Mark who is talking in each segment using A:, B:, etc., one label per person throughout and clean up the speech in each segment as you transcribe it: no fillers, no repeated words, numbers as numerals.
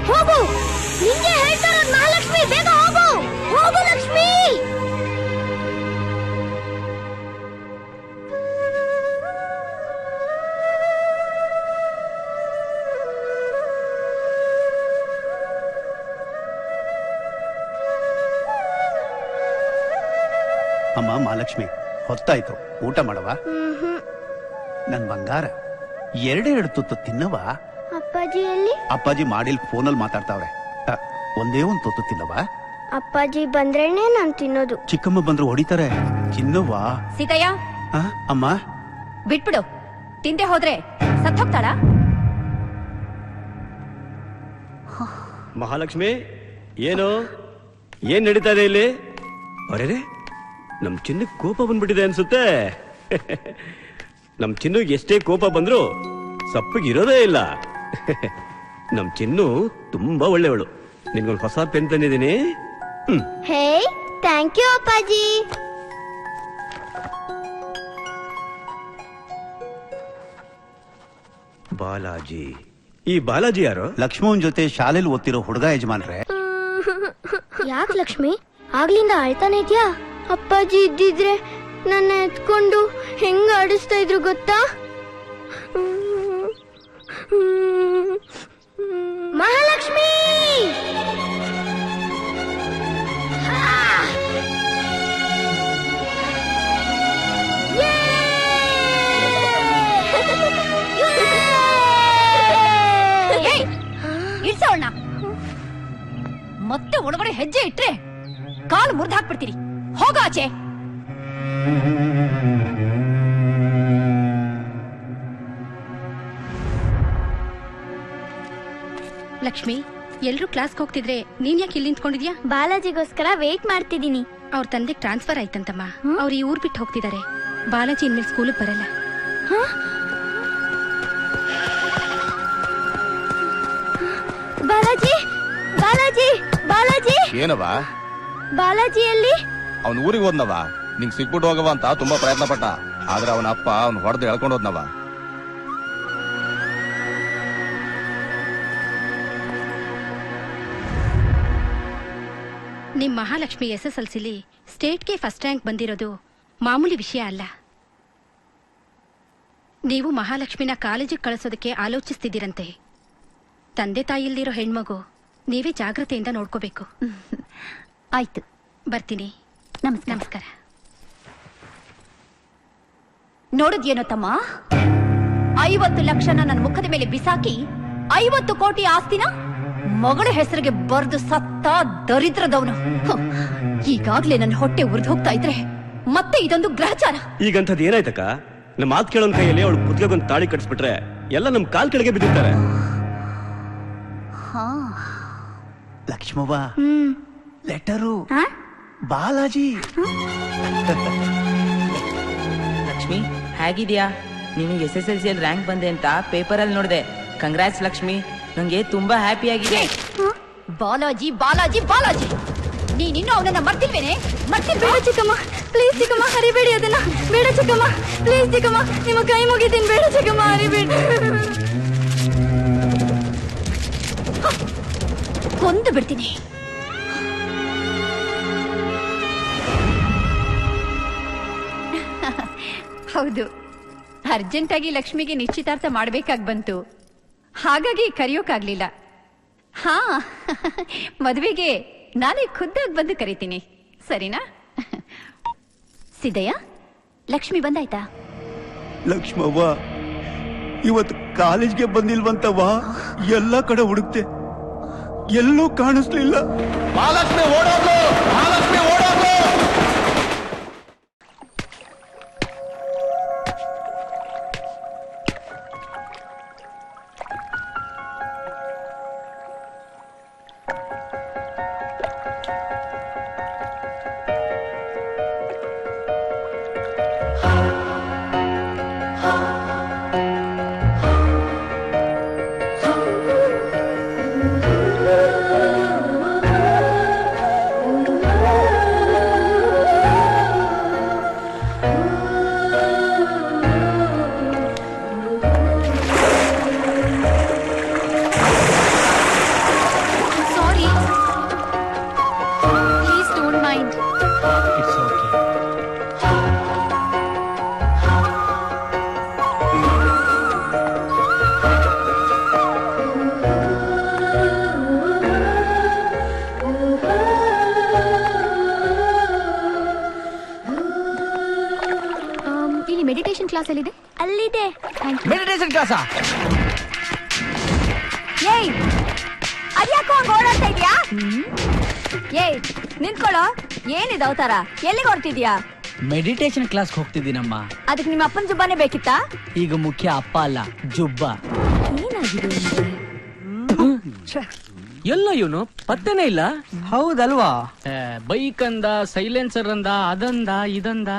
A: ಹೋಗು, ನಿಂಗೆ ಹೇಳ್ತಾ ಇರೋದು ಮಹಾಲಕ್ಷ್ಮಿ. ಬೇಗ ಹೋಗು, ಹೋಗು ಲಕ್ಷ್ಮಿ.
B: ಅಮ್ಮ ಮಹಾಲಕ್ಷ್ಮಿ, ಹೊತ್ತಾಯ್ತು, ಊಟ ಮಾಡವಾ? ನನ್ ಬಂಗಾರ, ಎರಡೆರಡು ತುತ್ತು ತಿನ್ನವಾ?
A: ಅಪ್ಪಾಜಿ ಎಲ್ಲಿ?
B: ಅಪ್ಪಾಜಿ ಮಾಡಿಲ್ ಫೋನಲ್ಲಿ ಮಾತಾಡ್ತಾವ್ರೆ. ಒಂದೇ ಒಂದು ತುತ್ತು ತಿನ್ನವಾ?
A: ಅಪ್ಪಾಜಿ ಬಂದ್ರೇನೆ ನಾನ್ ತಿನ್ನೋದು.
B: ಚಿಕ್ಕಮ್ಮ ಬಂದ್ರು ಹೊಡಿತಾರೆ, ತಿನ್ನವಾ?
C: ಸೀತಯ್ಯ,
B: ಅಮ್ಮ
C: ಬಿಟ್ಬಿಡು. ತಿಂದೆ ಹೋದ್ರೆ ಸತ್ ಹೋಗ್ತಾಳ.
D: ಮಹಾಲಕ್ಷ್ಮಿ, ಏನು ಏನ್ ನಡೀತಾ ಇದೆ ಇಲ್ಲಿ? ಅರೆ, ನಮ್ ಚಿನ್ನಕ್ಕೆ ಕೋಪ ಬಂದ್ಬಿಟ್ಟಿದೆ ಅನ್ಸುತ್ತೆ. ನಮ್ ಚಿನ್ನುಗೆ ಎಷ್ಟೇ ಕೋಪ ಬಂದ್ರು ಸಪ್ಪಗಿರೋದೇ ಇಲ್ಲ. ನಮ್ ಚಿನ್ನು ತುಂಬಾ ಒಳ್ಳೆಯವಳು. ನಿನ್ಗೊಂದು ಹೊಸ ಪೆನ್ ತಂದಿದ್ದೀನಿ.
A: ಹೇ, ಥ್ಯಾಂಕ್ ಯು ಅಪ್ಪಾಜಿ.
D: ಬಾಲಾಜಿ, ಈ ಬಾಲಾಜಿ ಯಾರು?
B: ಲಕ್ಷ್ಮಣ್ ಜೊತೆ ಶಾಲೆಯಲ್ಲಿ ಓದ್ತಿರೋ ಹುಡುಗ ಯಜಮಾನ್ರೆ.
A: ಯಾಕೆ ಲಕ್ಷ್ಮಿ ಆಗ್ಲಿಂದ ಅಳ್ತಾನೆ ಇದ್ಯಾ? ಅಪ್ಪಾಜಿ ಇದ್ದಿದ್ರೆ ನನ್ನ ಎತ್ಕೊಂಡು ಹೆಂಗ ಆಡಿಸ್ತಾ ಇದ್ರು ಗೊತ್ತಾ? ಮಹಾಲಕ್ಷ್ಮಿ,
C: ಇಡ್ಸೋಣ. ಮತ್ತೆ ಒಳಗಡೆ ಹೆಜ್ಜೆ ಇಟ್ರೆ ಕಾಲು ಮುರಿದು ಹಾಕ್ಬಿಡ್ತೀರಿ. ಹೋಗ ಆಚೆ.
E: ಲಕ್ಷ್ಮಿ, ಎಲ್ರೂ ಕ್ಲಾಸ್ಗೆ ಹೋಗ್ತಿದ್ರೆ ನೀನ್ ಯಾಕೆ ಇಲ್ಲಿ ನಿಂತ್ಕೊಂಡಿದ್ಯಾ?
A: ಬಾಲಾಜಿಗೋಸ್ಕರ ವೇಟ್ ಮಾಡ್ತಿದ್ದೀನಿ.
E: ಅವ್ರ ತಂದೆ ಟ್ರಾನ್ಸ್ಫರ್ ಆಯ್ತಂತಮ್ಮ. ಅವ್ರು ಈ ಊರ್ ಬಿಟ್ಟು ಹೋಗ್ತಿದ್ದಾರೆ. ಬಾಲಾಜಿ ಇನ್ಮೇಲೆ ಸ್ಕೂಲಿಗೆ ಬರಲ್ಲ.
A: ಬಾಲಾಜಿ, ಬಾಲಾಜಿ, ಬಾಲಾಜಿ.
F: ಏನವ?
A: ಬಾಲಾಜಿ ಎಲ್ಲಿ?
F: ಅವ್ನ ಊರಿಗೆ ಹೋದ್ನವ. ನಿಂಗ್ ಸಿಕ್ಬಿಟ್ಟು ಹೋಗವ ಅಂತ ತುಂಬಾ ಪ್ರಯತ್ನ ಪಟ್ಟ. ಆದ್ರೆ ಅವನ ಅಪ್ಪ ಅವ್ನ ಹೊಡೆದು ಎಳ್ಕೊಂಡು ಹೋದ್ನವ.
E: ನಿಮ್ ಮಹಾಲಕ್ಷ್ಮಿ SSLCಲಿ ಸ್ಟೇಟ್ಗೆ ಫಸ್ಟ್ ರ್ಯಾಂಕ್ ಬಂದಿರೋದು ಮಾಮೂಲಿ ವಿಷಯ ಅಲ್ಲ. ನೀವು ಮಹಾಲಕ್ಷ್ಮಿನ ಕಾಲೇಜಿಗೆ ಕಳಿಸೋದಕ್ಕೆ ಆಲೋಚಿಸ್ತಿದ್ದೀರಂತೆ. ತಂದೆ ತಾಯಿಲ್ದಿರೋ ಹೆಣ್ಮಗು, ನೀವೇ ಜಾಗ್ರತೆಯಿಂದ ನೋಡ್ಕೋಬೇಕು.
C: ಆಯ್ತು,
E: ಬರ್ತೀನಿ. ನಮಸ್ಕಾರ.
C: ನೋಡಿದ್ಯೇನೋ ತಮ್ಮ, 50 ಲಕ್ಷನ ನನ್ನ ಮುಖದ ಮೇಲೆ ಬಿಸಾಕಿ 50 ಕೋಟಿ ಆಸ್ತಿನ ಮಗಳ ಹೆಸರಿಗೆ ಬರೆದು ಸತ್ತ ದರಿದ್ರದವನು. ಈಗಾಗ್ಲೇ ನನ್ನ ಹೊಟ್ಟೆ ಉರಿದು ಹೋಗ್ತಾ ಇದ್ರೆ ಮತ್ತೆ ಇದೊಂದು ಗ್ರಹಚಾರ.
D: ಈಗಂಥದ್ದು ಏನಾಯ್ತಕ್ಕ? ನಮ್ಮ ಮಾತು ಕೇಳೋನ್ ಕೈಯಲ್ಲಿ ಅವಳು ಕುತ್ತಿಗೆಗೊಂದು ತಾಳಿ ಕಟ್ಸ್ಬಿಟ್ರೆ ಎಲ್ಲ ನಮ್ ಕಾಲ್ ಕೆಳಗೆ ಬಿದ್ದಿರ್ತಾರೆ.
B: ಲಕ್ಷ್ಮವ್ವ, ಲೆಟರು ಬಾಲಾಜಿ.
G: ಲಕ್ಷ್ಮಿ, ಹೇಗಿದ್ಯಾ? ನೀನು SSLC ಅಲ್ಲಿ ರ್ಯಾಂಕ್ ಬಂದೆ ಅಂತ ಪೇಪರ್ ಅಲ್ಲಿ ನೋಡಿದೆ. ಕಂಗ್ರಾಟ್ಸ್ ಲಕ್ಷ್ಮಿ, ನಂಗೆ ತುಂಬಾ ಹ್ಯಾಪಿ ಆಗಿದೆ.
C: ಬಾಲಾಜಿ, ಬಾಲಾಜಿ, ಬಾಲಾಜಿ, ನೀನಿನ್ನೂ ಅವನನ್ನ ಮರ್ತಿಲ್ವೇನೆ?
A: ಬೇಡ ಚಿಕ್ಕಮ್ಮ, ಪ್ಲೀಸ್ ಚಿಕ್ಕಮ್ಮ, ಹರಿಬೇಡಿ ಅದನ್ನ. ಬೇಡ ಚಿಕ್ಕಮ್ಮ, ಪ್ಲೀಸ್ ಚಿಕ್ಕಮ್ಮ, ನಿಮ್ಮ ಕೈ ಮುಗಿತೀನಿ. ಬೇಡ ಚಿಕ್ಕಮ್ಮ, ಹರಿಬೇಡಿ.
C: ಕೊಂದು ಬಿಡ್ತೀನಿ. ಹೌದು, ಅರ್ಜೆಂಟಾಗಿ ಲಕ್ಷ್ಮಿಗೆ ನಿಶ್ಚಿತಾರ್ಥ ಮಾಡ್ಬೇಕಾಗಿ ಬಂತು. ಹಾಗಾಗಿ ಕರೆಯೋಕಾಗ್ಲಿಲ್ಲ. ಹಾ, ಮದುವೆಗೆ ನಾನೇ ಖುದ್ದಾಗಿ ಬಂದು ಕರಿತೀನಿ, ಸರಿನಾ? ಸಿದ್ದಯ್ಯ, ಲಕ್ಷ್ಮಿ ಬಂದಾಯ್ತಾ?
B: ಲಕ್ಷ್ಮವ್ವ ಇವತ್ತು ಕಾಲೇಜ್ಗೆ ಬಂದಿಲ್ವಂತವ್ವ. ಎಲ್ಲ ಕಡೆ ಹುಡುಕ್ತೆ, ಎಲ್ಲೂ ಕಾಣಿಸ್ಲಿಲ್ಲ.
F: ಮಹಾಲಕ್ಷ್ಮಿ ಓಡೋದು, ಮಹಾಲಕ್ಷ್ಮಿ ಓಡೋದು.
A: ಕ್ಲಾಸ್ ಅಲ್ಲಿದೆ? ಅಲ್ಲಿದೆ.
H: ಮೆಡಿಟೇಷನ್ ಕ್ಲಾಸಾ?
C: ಏಯ್ ಅದ್ಯಾಕೋ ಹಂಗ ಓಡಾಡ್ತಾ ಇದ್ಯಾ? ಏಯ್ ನಿಂತ್ಕೊಳ್ಳೋ, ಏನಿದೆ ಅವತಾರ? ಎಲ್ಲಿಗೆ ಹೊರಟಿದ್ಯಾ?
H: Meditation class ಹೋಗ್ತಿದ್ದೀನಮ್ಮ.
C: ಅದಕ್ಕೆ ನಿಮ್ಮ ಅಪ್ಪನ ಜುಬ್ಬಾನೇ ಬೇಕಿತ್ತಾ?
H: ಈಗ ಮುಖ್ಯ ಅಪ್ಪ ಅಲ್ಲ, ಜುಬ್ಬ.
C: ಏನಾಗಿದೆ?
I: ಎಲ್ಲ ಇವನು ಪತ್ತೆನೇ ಇಲ್ಲ.
H: ಹೌದಲ್ವಾ?
I: ಬೈಕ್ ಅಂದ, ಸೈಲೆನ್ಸರ್ ಅಂದ, ಅದಂದ ಇದಂದ.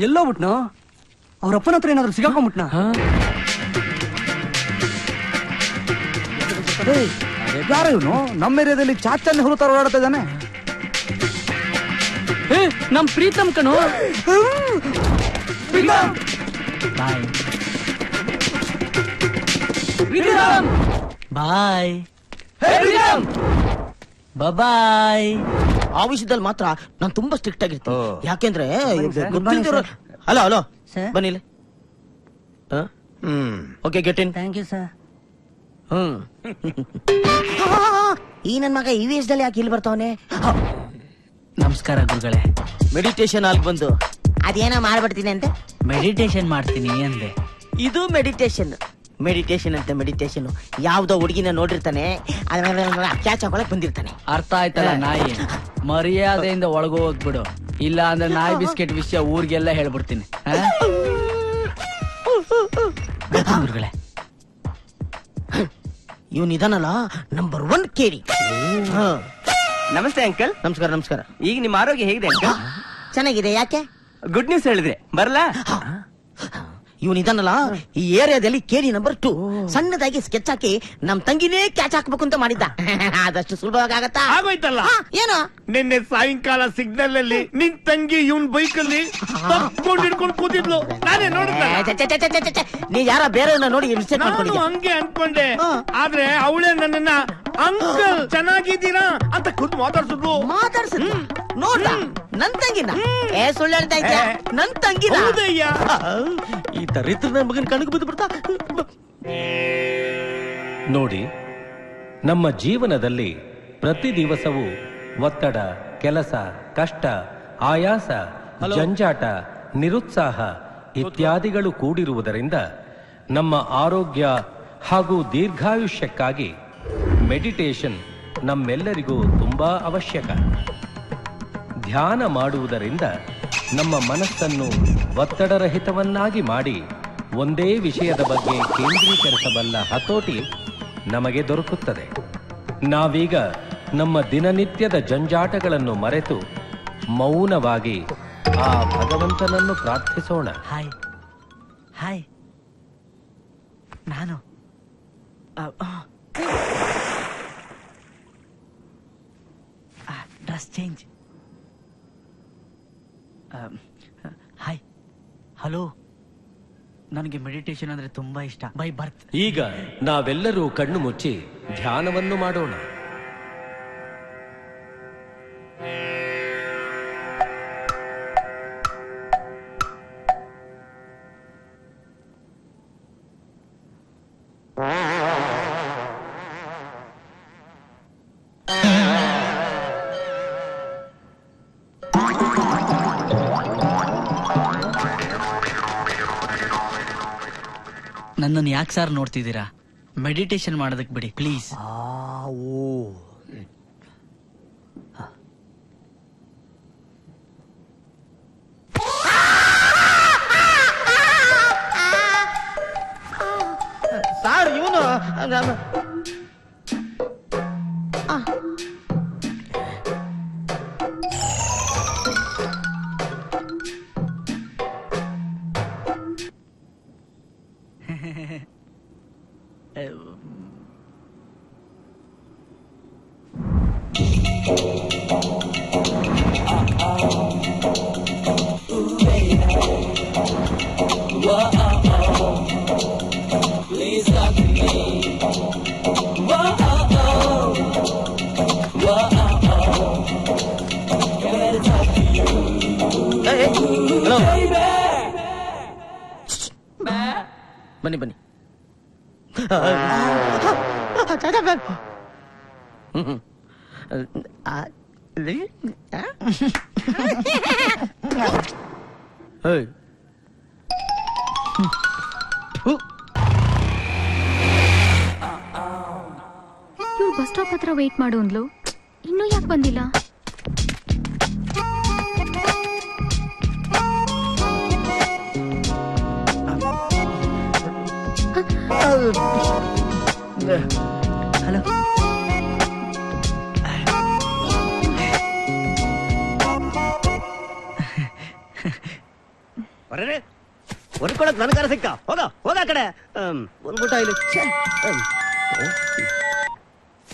H: ಎಲ್ಲೋ ಬಿಟ್ನು? ಅವ್ರಪ್ಪನ ಹತ್ರ ಏನಾದ್ರು ಸಿಗಾಕೊಂಡ್ಬಿಟ್ನ? ಯಾರು ಇವನು? ನಮ್ಮ ಏರಿಯಾದಲ್ಲಿ ಚಾಚಲ್ಲಿ ಹುರುತ್ತಾರ ಓಡಾಡ್ತಾ ಇದ್ದಾನೆ.
I: ನಮ್ ಪ್ರೀತಮ್ ಕಣು.
H: ಬಾಯ್ ಬಾಯ್.
J: ಆ ವಿಷಯದಲ್ಲಿ ಮಾತ್ರ ನಾನು ತುಂಬಾ ಸ್ಟ್ರಿಕ್ಟ್ ಆಗಿರ್ತೀನಿ. ಯಾಕೆಂದ್ರೆ ಗೊತ್ತಿಲ್ದಿರೋ. ಹಲೋ ಹಲೋ, ಬನ್ನಿ. Okay, get in.
H: Thank you sir.
J: ಈ ನನ್ ಮಗ ಈ ವಯಸ್ಸಲ್ಲಿ ಯಾಕೆ ಇಲ್ಲಿ ಬರ್ತಾವನೆ?
H: ನಮಸ್ಕಾರ ಗುರುಗಳೇ.
J: ಮೆಡಿಟೇಷನ್ ಆಗಿ ಬಂದು ಅದೇನೋ ಮಾಡ್ಬಿಡ್ತೀನಿ ಅಂತ
H: ಮೆಡಿಟೇಷನ್ ಮಾಡ್ತೀನಿ ಅಂದೆ.
J: ಇದು ಮೆಡಿಟೇಷನ್. ಮೆಡಿಟೇಷನ್ ಅಂತ ಮೆಡಿಟೇಷನ್. ಯಾವ್ದೋ ಹುಡುಗಿನ ನೋಡಿರ್ತಾನೆ, ಕ್ಯಾಚ್ ಹಾಕೊಳಕ್ ಬಂದಿರ್ತಾನೆ.
H: ಅರ್ಥ ಆಯ್ತಲ್ಲ ನಾಯಿ? ಮರ್ಯಾದೆಯಿಂದ ಒಳಗೋ ಹೋಗ್ಬಿಡು, ಇಲ್ಲ ಅಂದ್ರೆ ನಾಯಿ ಬಿಸ್ಕೆಟ್ ವಿಷಯ ಊರಿಗೆಲ್ಲ ಹೇಳ್ಬಿಡ್ತೀನಿ. ಗುರುಗಳೇ,
J: ಇವನ್ ಇದಾನಲ್ಲ ನಂಬರ್ 1 ಕೇಳಿ.
G: ನಮಸ್ತೆ ಅಂಕಲ್.
J: ನಮಸ್ಕಾರ. ನಮಸ್ಕಾರ.
G: ಈಗ ನಿಮ್ಮ ಆರೋಗ್ಯ ಹೇಗಿದೆ ಅಂಕಲ್?
J: ಚೆನ್ನಾಗಿದೆ. ಯಾಕೆ?
G: ಗುಡ್ ನ್ಯೂಸ್ ಹೇಳಿದ್ರೆ ಬರ್ಲಾ?
J: ಇವನ್ ಇದಾನಲ್ಲ ಈ ಏರಿಯಾದಲ್ಲಿ ಕೇಳಿ ನಂಬರ್ 2. ಸಣ್ಣದಾಗಿ ಸ್ಕೆಚ್ ಹಾಕಿ ನಮ್ ತಂಗಿನೇ ಕ್ಯಾಚ್ ಹಾಕ್ಬೇಕು ಅಂತ ಮಾಡಿದ್ದ. ಆದಷ್ಟು ಸುಲಭವಾಗಿ ಆಗತ್ತಾ?
D: ಆಗೋಯ್ತಲ್ಲ.
J: ಏನೋ
D: ನಿನ್ನೆ ಸಾಯಂಕಾಲ ಸಿಗ್ನಲ್ ಅಲ್ಲಿ ನಿನ್ ತಂಗಿ ಇವನ್ ಬೈಕ್ ಅಲ್ಲಿ ತಪ್ಕೊಂಡು ಹಿಡ್ಕೊಂಡು ಕೂತಿದ್ಲು. ನಾನೇ ನೋಡಿದ್ದೆ.
J: ನೀ ಯಾರ ಬೇರೆಯವ್ರನ್ನ ನೋಡಿ ಮಿಸ್ಟೇಕ್
D: ನಾನು
J: ಮಾಡ್ಕೊಂಡಿದ್ಯಾ?
D: ಹಂಗೆ ಅನ್ಕೊಂಡೆ. ಆದ್ರೆ ಅವಳೇ ನನ್ನನ್ನ ಅಂಕಲ್ ಚೆನ್ನಾಗಿದ್ದೀರಾ ಅಂತ ಖುದ್ ಮಾತಾಡ್ಸಿದ್ಲು.
J: ಮಾತಾಡ್ಸಿದ್ಲು? ನೋಡ್ದ ನನ್ ತಂಗಿನ? ಸುಳ್ಳು ಹೇಳ್ತಾ ಇದ್ಯಾ? ನನ್ ತಂಗಿನ?
D: ಹೌದಯ್ಯ.
J: ಈ ದರಿದ್ರ ನನ್ನ ಮಗನ್ ಕಣಕ್ ಬಿದ್ದು ಬಿಡ್ತಾ.
K: ನೋಡಿ, ನಮ್ಮ ಜೀವನದಲ್ಲಿ ಪ್ರತಿ ದಿವಸವೂ ಒತ್ತಡ, ಕೆಲಸ, ಕಷ್ಟ, ಆಯಾಸ, ಜಂಜಾಟ, ನಿರುತ್ಸಾಹ ಇತ್ಯಾದಿಗಳು ಕೂಡಿರುವುದರಿಂದ ನಮ್ಮ ಆರೋಗ್ಯ ಹಾಗೂ ದೀರ್ಘಾಯುಷ್ಯಕ್ಕಾಗಿ ಮೆಡಿಟೇಷನ್ ನಮ್ಮೆಲ್ಲರಿಗೂ ತುಂಬಾ ಅವಶ್ಯಕ. ಧ್ಯಾನ ಮಾಡುವುದರಿಂದ ನಮ್ಮ ಮನಸ್ಸನ್ನು ಒತ್ತಡರಹಿತವನ್ನಾಗಿ ಮಾಡಿ ಒಂದೇ ವಿಷಯದ ಬಗ್ಗೆ ಕೇಂದ್ರೀಕರಿಸಬಲ್ಲ ಹತೋಟಿ ನಮಗೆ ದೊರಕುತ್ತದೆ. ನಾವೀಗ ನಮ್ಮ ದಿನನಿತ್ಯದ ಜಂಜಾಟಗಳನ್ನು ಮರೆತು ಮೌನವಾಗಿ ಆ ಭಗವಂತನನ್ನು ಪ್ರಾರ್ಥಿಸೋಣ.
H: ಹಾಯ್ ಹಾಯ್, ನಾನು ಡ್ರೆಸ್ ಚೇಂಜ್. Hi, hello. ನನಗೆ ಮೆಡಿಟೇಷನ್ ಅಂದ್ರೆ ತುಂಬಾ ಇಷ್ಟ. By birth.
K: ಈಗ ನಾವೆಲ್ಲರೂ ಕಣ್ಣು ಮುಚ್ಚಿ ಧ್ಯಾನವನ್ನು ಮಾಡೋಣ.
H: ನನ್ನನ್ನು ಯಾಕೆ ಸಾರ್ ನೋಡ್ತಿದ್ದೀರಾ? ಮೆಡಿಟೇಷನ್ ಮಾಡೋದಕ್ಕೆ ಬಿಡಿ ಪ್ಲೀಸ್.
J: ಸಾರ್ ಇವನು ಬನ್ನಿ ಬನ್ನಿ.
E: ಇವ್ಳು ಬಸ್ ಸ್ಟಾಪ್ ಹತ್ರ ವೇಟ್ ಮಾಡು ಅಂದ್ಲು, ಇನ್ನೂ ಯಾಕೆ ಬಂದಿಲ್ಲ?
H: ಹಲೋ,
D: ಬರೇ ಹೊರ್ಕೊಳಕ್ ನನ್ ಕಾರ ಸಿಕ್ಕ. ಹೋಗ ಕಡೆ ಬಂದ್ಬಿಟ್ಟ ಇಲ್ಲಿ.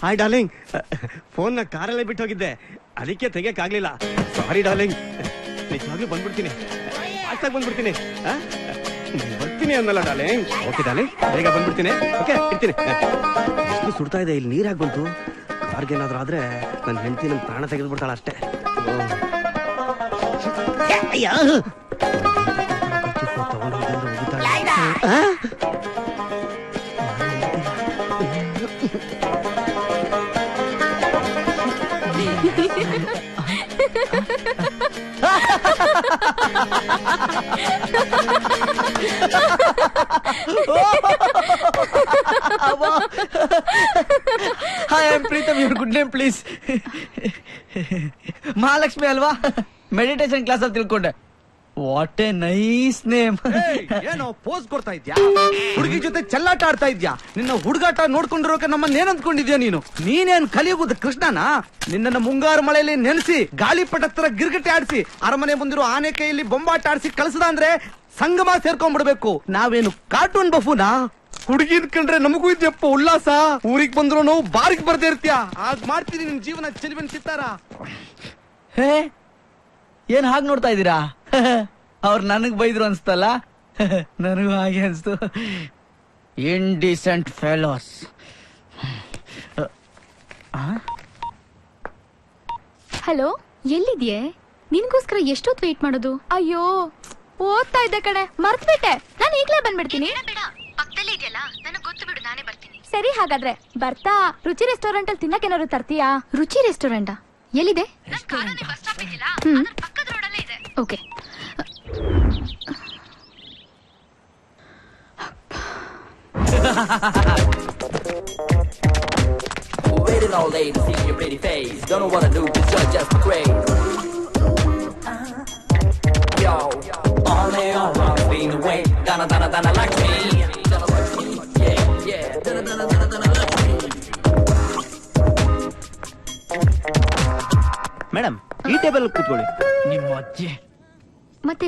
D: ಹಾಯ್ ಡಾರ್ಲಿಂಗ್, ಫೋನ್ ನ ಕಾರಲ್ಲೇ ಬಿಟ್ಟು ಹೋಗಿದ್ದೆ, ಅದಕ್ಕೆ ತೆಗಿಯಕ್ ಆಗ್ಲಿಲ್ಲ. ಸಾರಿ ಡಾರ್ಲಿಂಗ್, ನಿಜವಾಗ್ಲೂ ಬಂದ್ಬಿಡ್ತೀನಿ, ಫಾಸ್ಟಾಗಿ ಬಂದ್ಬಿಡ್ತೀನಿ. ಬರ್ತೀನಿ ಅನ್ನಲ್ಲ ಡಾರ್ಲಿಂಗ್. ಓಕೆ ಡಾರ್ಲಿಂಗ್, ಬೇಗ ಬಂದ್ಬಿಡ್ತೀನಿ. ಓಕೆ, ಇರ್ತೀನಿ. ಎಷ್ಟು ಸುಡ್ತಾ ಇದೆ ಇಲ್ಲಿ, ನೀರ್ ಬಂತು. ಕಾರ್ಗೇನಾದ್ರೂ ಆದ್ರೆ ನನ್ನ ಹೆಂಡತಿ ನಮ್ ಪ್ರಾಣ ತೆಗೆದ್ಬಿಡ್ತಾಳ ಅಷ್ಟೇ.
H: Hi, I am Pritam. Your good name please? Mahalakshmi ಅಲ್ವಾ? ಮೆಡಿಟೇಷನ್ ಕ್ಲಾಸ್ ಅಲ್ಲಿ ತಿಳ್ಕೊಂಡೆ. What a nice name.
B: ಏನೋ ಪೋಸ್ ಕೊಡ್ತಾ ಇದ್ಯಾ? ಹುಡುಗಿ ಜೊತೆ ಚೆಲ್ಲಾಟ ಆಡ್ತಾ ಇದ್ಯಾ? ನಿನ್ನ ಹುಡುಗಾಟ ನೋಡ್ಕೊಂಡಿರೋಕೆ ನಮ್ಮನ್ನ ಏನ್ ಅಂದ್ಕೊಂಡಿದ್ಯಾ ನೀನು? ನೀನೇನ್ ಕಲಿಯುವುದು ಕೃಷ್ಣನಾ? ನಿನ್ನನ್ನ ಮುಂಗಾರು ಮಳೆಯಲ್ಲಿ ನೆನೆಸಿ ಗಾಳಿಪಟ ತರ ಗಿರ್ಗಟೆ ಆಡಿಸಿ ಅರಮನೆ ಬಂದಿರೋ ಆನೆ ಕೈಯಲ್ಲಿ ಬೊಂಬಾಟ ಆಡಿಸಿ ಕಳಿಸದ ಅಂದ್ರೆ ಸಂಗಮ ಸೇರ್ಕೊಂಡ್ಬಿಡ್ಬೇಕು. ನಾವೇನು ಕಾರ್ಟೂನ್ ಬಫೂನಾ? ಹುಡುಗಿನ್ ಕಂಡ್ರೆ ನಮಗೂ ಇದೆಯಪ್ಪ ಉಲ್ಲಾಸ. ಊರಿಗೆ ಬಂದ್ರು ನಾವು ಬಾರಿಗೆ ಬರ್ದೇ ಇರ್ತೀಯ. ಆಗ ಮಾಡ್ತೀನಿ ನಿನ್ ಜೀವನ ಚೆಲುವಿನ ಚಿತ್ತಾರ.
H: ಹೇ, ಏನ್ ಹಾಗೆ ನೋಡ್ತಾ ಇದ್ದೀರಾ? ಅವ್ರು ನನಗ್ ಬೈದ್ರು ಅನ್ಸ್ತಲ್ಲ, ನನಗೂ ಹಾಗೆ ಅನ್ಸ್ತು. Indecent fellows.
E: ಹಲೋ, ಎಲ್ಲಿದ್ಯೆ? ನಿನ್ಗೋಸ್ಕರ ಎಷ್ಟೊತ್ತು ವೇಟ್ ಮಾಡೋದು? ಅಯ್ಯೋ, ಓದ್ತಾ ಇದ್ದೆ ಕಡೆ, ಮರ್ತ್ಬಿಟ್ಟೆ. ನಾನು ಈಗ್ಲೇ ಬಂದ್ಬಿಡ್ತೀನಿ. ಪಕ್ಕದಲ್ಲೇ ಇದೆಯಲ್ಲ, ನನಗೆ ಗೊತ್ತು ಬಿಡು, ನಾನೇ ಬರ್ತೀನಿ. ಸರಿ, ಹಾಗಾದ್ರೆ ಬರ್ತಾ ರುಚಿ ರೆಸ್ಟೋರೆಂಟ್ ಅಲ್ಲಿ ತಿನ್ನಕ್ಕೇನಾದ್ರು ತರ್ತೀಯಾ? ರುಚಿ ರೆಸ್ಟೋರೆಂಟಾ? ಎಲ್ಲಿದೆ? Okay.
L: Waiting all day to see your pretty face. Don't know what to do, cause you're just crazy. Yo, all day all round, been away. Donna, Donna, Donna, like me. Donna, like me. Yeah, yeah. Donna, Donna, Donna, Donna, like me.
M: Madam, ಈ table ಕೂತ್ಕೊಳ್ಳಿ.
H: ನಿಮ್ಮ ಅಜ್ಜಿ
E: ಮತ್ತೆ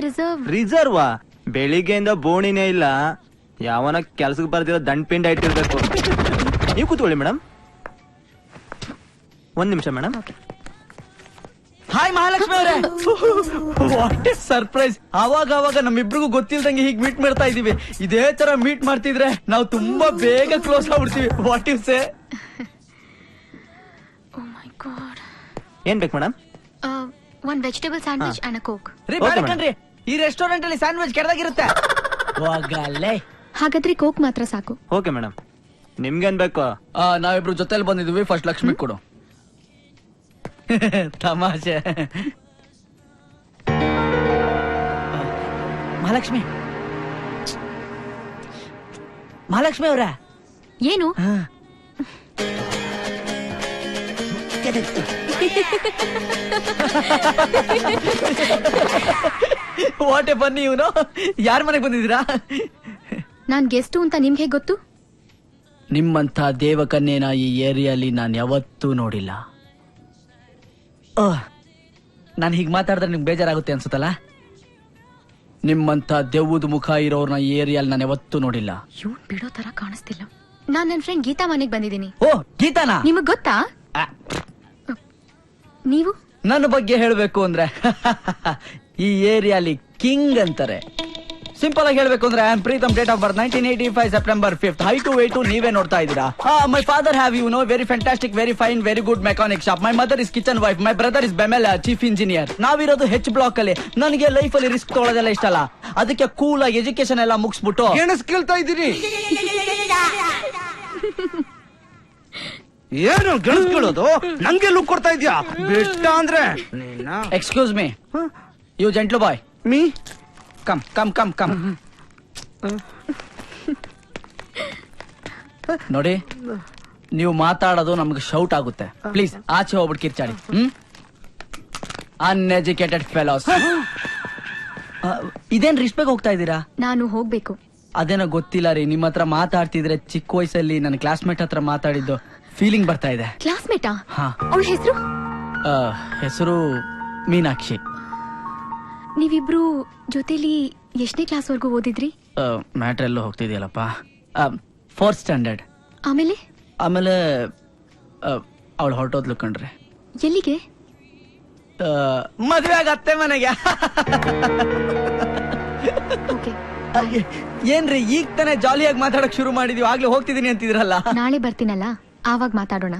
M: ರಿಸರ್ವಾ? ಬೆಳಿಗ್ಗೆಯಿಂದ ಬೋಣಿನೇ ಇಲ್ಲ. ಯಾವನ ಕೆಲ್ಸಕ್ಕೆ ಬರ್ದಿರೋ ದಂಡ್ ಪಿಂಡ್ ಇಟ್ಟಿರ್ಬೇಕು. ನೀವು ಕೂತ್ಕೊಳ್ಳಿ ಮೇಡಮ್. ಒಂದ್ ನಿಮಿಷ ಮೇಡಮ್.
H: ಹಾಯ್ ಮಹಾಲಕ್ಷ್ಮಿ ಅವರೇ. What A surprise. ಅವಾಗ ನಮ್ಮಿಬ್ರಿಗೂ ಗೊತ್ತಿಲ್ದಂಗೆ ಹೀಗ್ ಮೀಟ್ ಮಾಡ್ತಾ ಇದೀವಿ. ಇದೇ ತರ ಮೀಟ್ ಮಾಡ್ತಿದ್ರೆ ನಾವು ತುಂಬಾ ಬೇಗ ಕ್ಲೋಸ್ ಆಗ್ಬಿಡ್ತೀವಿ. What you say?
M: ಏನ್ ಬೇಕು ಮೇಡಮ್?
E: ಒಂದ್ ವೆಜಿಟೇಬಲ್ ಸ್ಯಾಂಡ್ವಿಚ್ ಅಂಡ್ ಕೋಕ್.
H: ರೀ ಕಣ್ರಿ, ಈ ರೆಸ್ಟೋರೆಂಟ್ ಅಲ್ಲಿ ಸ್ಯಾಂಡ್ವಿಚ್ ಕೆಡದಾಗಿರುತ್ತೆ.
E: ಹಾಗಾದ್ರೆ ಕೋಕ್ ಮಾತ್ರ ಸಾಕು.
M: Okay madam. ನಿಮ್ಗೇನ್ ಬೇಕು?
H: ನಾವಿಬ್ರು ಜೊತೆಲಿ ಬಂದಿದ್ವಿ. ಫಸ್ಟ್ ಲಕ್ಷ್ಮಿ ಕೊಡು. ತಮಾಷೆ. ಮಹಾಲಕ್ಷ್ಮಿ ಅವರ
E: ಏನು?
H: ವಾಟ್ ಎ ಬನ್ನಿ. ಇವನು ಯಾರ ಮನೆಗೆ ಬಂದಿದ್ದೀರಾ?
E: ನಾನ್ ಗೆಸ್ಟು ಅಂತ ನಿಮ್ಗೆ ಹೇಗ್ ಗೊತ್ತು?
H: ನಿಮ್ಮಂತ ದೇವಕನ್ಯೇನ ಈ ಏರಿಯಾಲಿ ನಾನು ಯಾವತ್ತೂ ನೋಡಿಲ್ಲ. ನಾನು ಹೀಗ್ ಮಾತಾಡಿದ್ರೆ ನಿಮ್ಗೆ ಬೇಜಾರಾಗುತ್ತೆ ಅನ್ಸುತ್ತಲ್ಲ. ನಿಮ್ಮಂತ ದೆವ್ವದ ಮುಖ ಇರೋರ್ನ ಈ ಏರಿಯಾಲಿ ನಾನು ಯಾವತ್ತೂ ನೋಡಿಲ್ಲ.
E: ಇವ್ನ್ ಬಿಡೋ ತರ ಕಾಣಿಸ್ತಿಲ್ಲ. ನಾನ್ ನನ್ ಫ್ರೆಂಡ್ ಗೀತಾ ಮನೆಗ್ ಬಂದಿದ್ದೀನಿ.
H: ಓ, ಗೀತಾನಾ?
E: ನಿಮಗ್ ಗೊತ್ತಾ? ನೀವು
H: ನನ್ನ ಬಗ್ಗೆ ಹೇಳ್ಬೇಕು ಅಂದ್ರೆ ಈ ಏರಿಯಾಲಿ ಕಿಂಗ್ ಅಂತಾರೆ. ಸಿಂಪಲ್ ಆಗಿ ಹೇಳ್ಬೇಕು ಅಂದ್ರೆ I am Pritam. Date of birth 1985 September 5th. Height weight ನೀವೇ ನೋಡ್ತಾ ಇದ್ದೀರಾ. My father have you know very fantastic, very fine, very good mechanic shop. My mother is kitchen wife. My brother is BEML chief engineer. ನಾವಿರೋದು H block ಅಲ್ಲಿ. ನನಗೆ life ಅಲ್ಲಿ risk ತೊಗೊಳೋದೆಲ್ಲ ಇಷ್ಟ ಅಲ್ಲ. ಅದಕ್ಕೆ ಕೂಲ್ ಆಗಿ ಎಜುಕೇಶನ್ ಎಲ್ಲ ಮುಗಿಸ್ಬಿಟ್ಟು
B: ಕೇಳ್ತಾ ಇದ್ದೀನಿ. ಏನು ಗೆಣಸ್ಕೊಳ್ಳೋದು? ನಂಗೆ ಲುಕ್ ಕೊಡ್ತಾ ಇದ್ಯಾ? ಬೆಟ್ಟ ಅಂದ್ರೆ
H: excuse me, you gentle boy.
B: Me
H: come come come come. ನೋಡಿ, ನೀವು ಮಾತಾಡೋದು ನಮ್ಗೆ ಶೌಟ್ ಆಗುತ್ತೆ. ಪ್ಲೀಸ್ ಆಚೆ ಹೋಗ್ಬಿಟ್ಟು ಕಿರ್ಚಾಡಿ. Uneducated fellows. ಇದೇನ್ ರಿಸ್ಪೆಕ್ಟ್ ಹೋಗ್ತಾ ಇದ್ದೀರಾ?
E: ನಾನು ಹೋಗ್ಬೇಕು.
H: ಅದೇನೋ ಗೊತ್ತಿಲ್ಲ ರೀ, ನಿಮ್ಮ ಹತ್ರ ಮಾತಾಡ್ತಿದ್ರೆ ಚಿಕ್ಕ ವಯಸ್ಸಲ್ಲಿ ನನ್ನ ಕ್ಲಾಸ್ಮೇಟ್ ಹತ್ರ ಮಾತಾಡಿದ್ದು ಫೀಲಿಂಗ್ ಬರ್ತಾ ಇದೆ.
E: ಕ್ಲಾಸ್ಮೇಟಾ?
H: ಹಾ.
E: ಅವಳ ಹೆಸರು?
H: ಹೆಸರು ಮೀನಾಕ್ಷಿ.
E: ನೀವಿಬ್ರು ಜೊತೆಲಿ ಎಷ್ಟನೇ ಕ್ಲಾಸ್ ವರ್ಗೂ ಓದಿದ್ರಿ?
H: ಮ್ಯಾಟ್ರ್ ಎಲ್ಲೋ ಹೋಗ್ತಿದ್ಯಲ್ಲಪ್ಪ. 4th standard.
E: ಆಮೇಲೆ
H: ಅವಳು ಹೊರಟೋದ್ಲು ಕಣ್ರೆ.
E: ಎಲ್ಲಿಗೆ?
H: ಮದ್ವೆ ಆಗ ಅತ್ತೆ ಮನೆಗೆ. ಏನ್ರಿ ಈಗ ತಾನೇ ಜಾಲಿಯಾಗಿ ಮಾತಾಡಕ್ ಶುರು ಮಾಡಿದೀವಿ, ಆಗ್ಲೇ ಹೋಗ್ತಿದೀನಿ ಅಂತಿದ್ರಲ್ಲ.
E: ನಾಳೆ ಬರ್ತೀನಲ್ಲ, ಆವಾಗ ಮಾತಾಡೋಣ.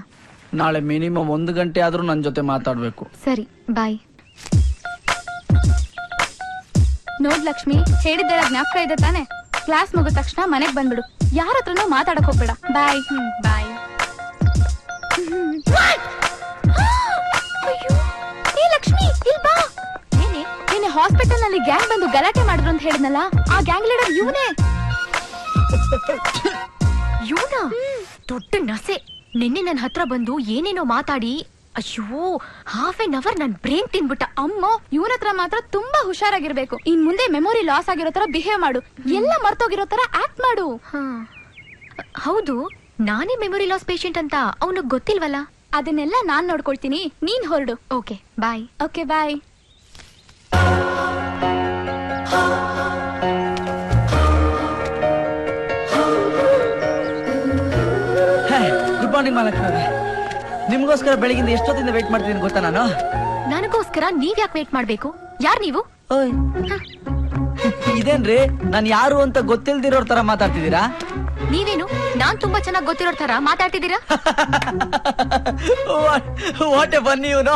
H: ನಾಳೆ ಮಿನಿಮಮ್ 1 ಗಂಟೆ ಆದ್ರೂ ನನ್ ಜೊತೆ ಮಾತಾಡ್ಬೇಕು.
E: ಸರಿ, ಬಾಯ್. ನೋಡ್ ಲಕ್ಷ್ಮಿ, ಹೇಳಿದ್ದೆಲ್ಲ ಜ್ಞಾಪಕ ಇದೆ ತಾನೆ? ಕ್ಲಾಸ್ ಮುಗಿದ ತಕ್ಷಣ ಮನೆಗ್ ಬಂದ್ಬಿಡು. ಯಾರ ಹತ್ರನೂ ಮಾತಾಡಕ್ ಹೋಗ್ಬೇಡ. ಬಾಯ್. ಬಾಯ್. ಏ ಲಕ್ಷ್ಮಿ, ಇಲ್ ಬಾ. ಏನೇ ಹಾಸ್ಪಿಟಲ್ ನಲ್ಲಿ ಗ್ಯಾಂಗ್ ಬಂದು ಗಲಾಟೆ ಮಾಡಿದ್ರು ಅಂತ ಹೇಳಿದ್ನಲ್ಲ, ಆ ಗ್ಯಾಂಗ್ ಲೀಡರ್ ಇವನೇ. ಇವನ ದೊಡ್ಡ ನಸೆ. ನಿನ್ನೆ ನನ್ನ ಹತ್ರ ಬಂದು ಏನೇನೋ ಮಾತಾಡಿ, ಅಯ್ಯೋ ½ ನನ್ ಬ್ರೇನ್ ತಿನ್ಬಿಟ್ಟ. ಅಮ್ಮ, ಇವನ ಹತ್ರ ಮಾತ್ರ ತುಂಬಾ ಹುಷಾರಾಗಿರ್ಬೇಕು. ಇನ್ ಮುಂದೆ ಮೆಮೊರಿ ಲಾಸ್ ಆಗಿರೋ ತರ ಬಿಹೇವ್ ಮಾಡು, ಎಲ್ಲ ಮರ್ತೋಗಿರೋ ತರ ಆಕ್ಟ್ ಮಾಡು. ಹೌದು, ನಾನೇ ಮೆಮೊರಿ ಲಾಸ್ ಪೇಷಂಟ್ ಅಂತ ಅವನಿಗೆ ಗೊತ್ತಿಲ್ವಲ್ಲ. ಅದನ್ನೆಲ್ಲ ನಾನ್ ನೋಡ್ಕೊಳ್ತೀನಿ, ನೀನ್ ಹೊರಡು. Okay bye. Okay bye.
H: Good morning Mahalakshmi. ನಿಮ್ಗೋಸ್ಕರ ಬೆಳಗಿಂದ ಎಷ್ಟೊತ್ತಿಂದ ವೇಟ್ ಮಾಡ್ತೀನಿ ಗೊತ್ತಾ ನಾನು?
E: ನನಗೋಸ್ಕರ ನೀವ್ ಯಾಕೆ ವೇಟ್ ಮಾಡ್ಬೇಕು? ಯಾರ್ ನೀವು?
H: ಇದೇನ್ರಿ, ನಾನ್ ಯಾರು ಅಂತ ಗೊತ್ತಿಲ್ದಿರೋರ್ ತರ ಮಾತಾಡ್ತಿದ್ದೀರಾ?
E: ನೀವೇನು ನಾನ್ ತುಂಬಾ ಚೆನ್ನಾಗಿ ಗೊತ್ತಿರೋ ತರ ಮಾತಾಡ್ತಿದ್ದೀರಾ?
H: ವಾಟ್ ಎ ಬನ್ನಿ ಇವನು.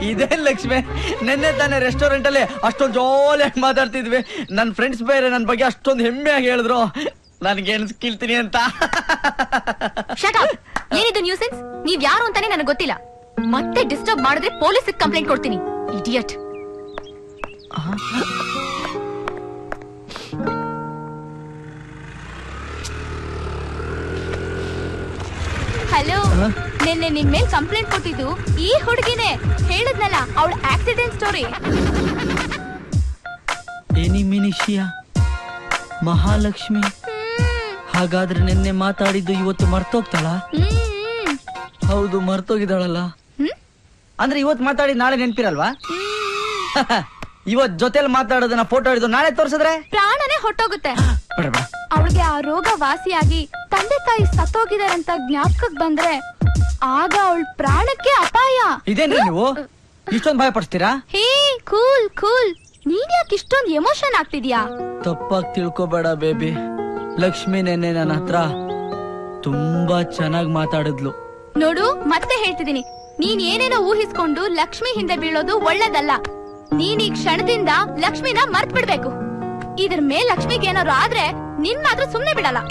H: ಇದೇನ್ ಲಕ್ಷ್ಮಿ, ನಿನ್ನೆ ತಾನೇ ರೆಸ್ಟೋರೆಂಟ್ ಅಲ್ಲಿ ಅಷ್ಟೊಂದು ಜಾಲಿಯಾಗಿ ಮಾತಾಡ್ತಿದ್ವಿ. ನನ್ ಫ್ರೆಂಡ್ಸ್ ಬೇರೆ ನನ್ ಬಗ್ಗೆ ಅಷ್ಟೊಂದು ಹೆಮ್ಮೆಯಾಗಿ ಹೇಳಿದ್ರು ನನ್ಗೇನ್ ಕೇಳ್ತೀನಿ ಅಂತ.
E: ಏನಿದು ನ್ಯೂಸೆನ್ಸ್? ನೀವ್ ಯಾರು ಅಂತಾನೆ ನನಗೆ ಗೊತ್ತಿಲ್ಲ. ಮತ್ತೆ ಡಿಸ್ಟರ್ಬ್ ಮಾಡಿದ್ರೆ ಪೊಲೀಸ್ ಕಂಪ್ಲೇಂಟ್ ಕೊಡ್ತೀನಿ. ಇಡಿಯಟ್. ಹಲೋ, ನಿನ್ನೆ ನಿನ್ ಮೇಲ್ ಕಂಪ್ಲೇಂಟ್ ಕೊಟ್ಟಿದ್ದು ಈ ಹುಡುಗಿನೇ. ಹೇಳಿದ್ನಲ್ಲ, ಅವಳ ಆಕ್ಸಿಡೆಂಟ್ ಸ್ಟೋರಿ.
H: ಏನಿ ಮಿನಿಷಿಯಾ ಮಹಾಲಕ್ಷ್ಮಿ. ಹಾಗಾದ್ರೆ ನಿನ್ನೆ ಮಾತಾಡಿದ್ದು ಇವತ್ತು ಮರ್ತೋಗ್ತಾಳ? ಹೌದು, ಮರ್ತೋಗಿದ್ದಾಳಲ್ಲ. ಅಂದ್ರೆ ಇವತ್ತು ಮಾತಾಡಿ ನಾಳೆ ನೆನ್ಪಿರಲ್ವಾ? ಇವತ್ ಜೊತೆಲಿ ಮಾತಾಡೋದನ್ನ ಫೋಟೋ ಹಿಡಿದು ನಾಳೆ ತೋರ್ಸಿದ್ರೆ
E: ಪ್ರಾಣನೇ ಹೊಟ್ಟೋಗುತ್ತೆ. ಅವಳಿಗೆ ಆ ರೋಗ ವಾಸಿಯಾಗಿ ತಂದೆ ತಾಯಿ ಸತ್ತೋಗಿದಾರಂತ ಜ್ಞಾಪಕಕ್ಕೆ ಬಂದ್ರೆ ಆಗ ಅವಳ ಪ್ರಾಣಕ್ಕೆ ಅಪಾಯ.
H: ಇದೇನ್ರಿ ನೀವು ಇಷ್ಟೊಂದು ಭಯ ಪಡಿಸ್ತೀರಾ?
E: ಹೇ ಕೂಲ್ ಕೂಲ್, ನೀನ್ ಯಾಕೆ ಇಷ್ಟೊಂದು ಎಮೋಷನ್ ಆಗ್ತಿದ್ಯಾ?
H: ತಪ್ಪಾಗಿ ತಿಳ್ಕೊಬೇಡ ಬೇಬಿ. ಲಕ್ಷ್ಮಿ ನೆನ್ನೆ ನನ್ನ ಹತ್ರ ತುಂಬಾ ಚೆನ್ನಾಗಿ ಮಾತಾಡಿದ್ಲು.
E: ನೋಡು, ಮತ್ತೆ ಹೇಳ್ತಿದೀನಿ, ನೀನ್ ಏನೇನೋ ಊಹಿಸ್ಕೊಂಡು ಲಕ್ಷ್ಮಿ ಹಿಂದೆ ಬೀಳೋದು ಒಳ್ಳೇದಲ್ಲ. ನೀನ್ ಈ ಕ್ಷಣದಿಂದ ಲಕ್ಷ್ಮಿನ ಮರ್ತ್ ಬಿಡ್ಬೇಕು. ಇದ್ರ ಮೇಲ್ ಲಕ್ಷ್ಮಿಗೆ ಏನಾದ್ರು ಆದ್ರೆ ನಿನ್ ಮಾತ್ರ ಸುಮ್ನೆ ಬಿಡಲ್ಲ.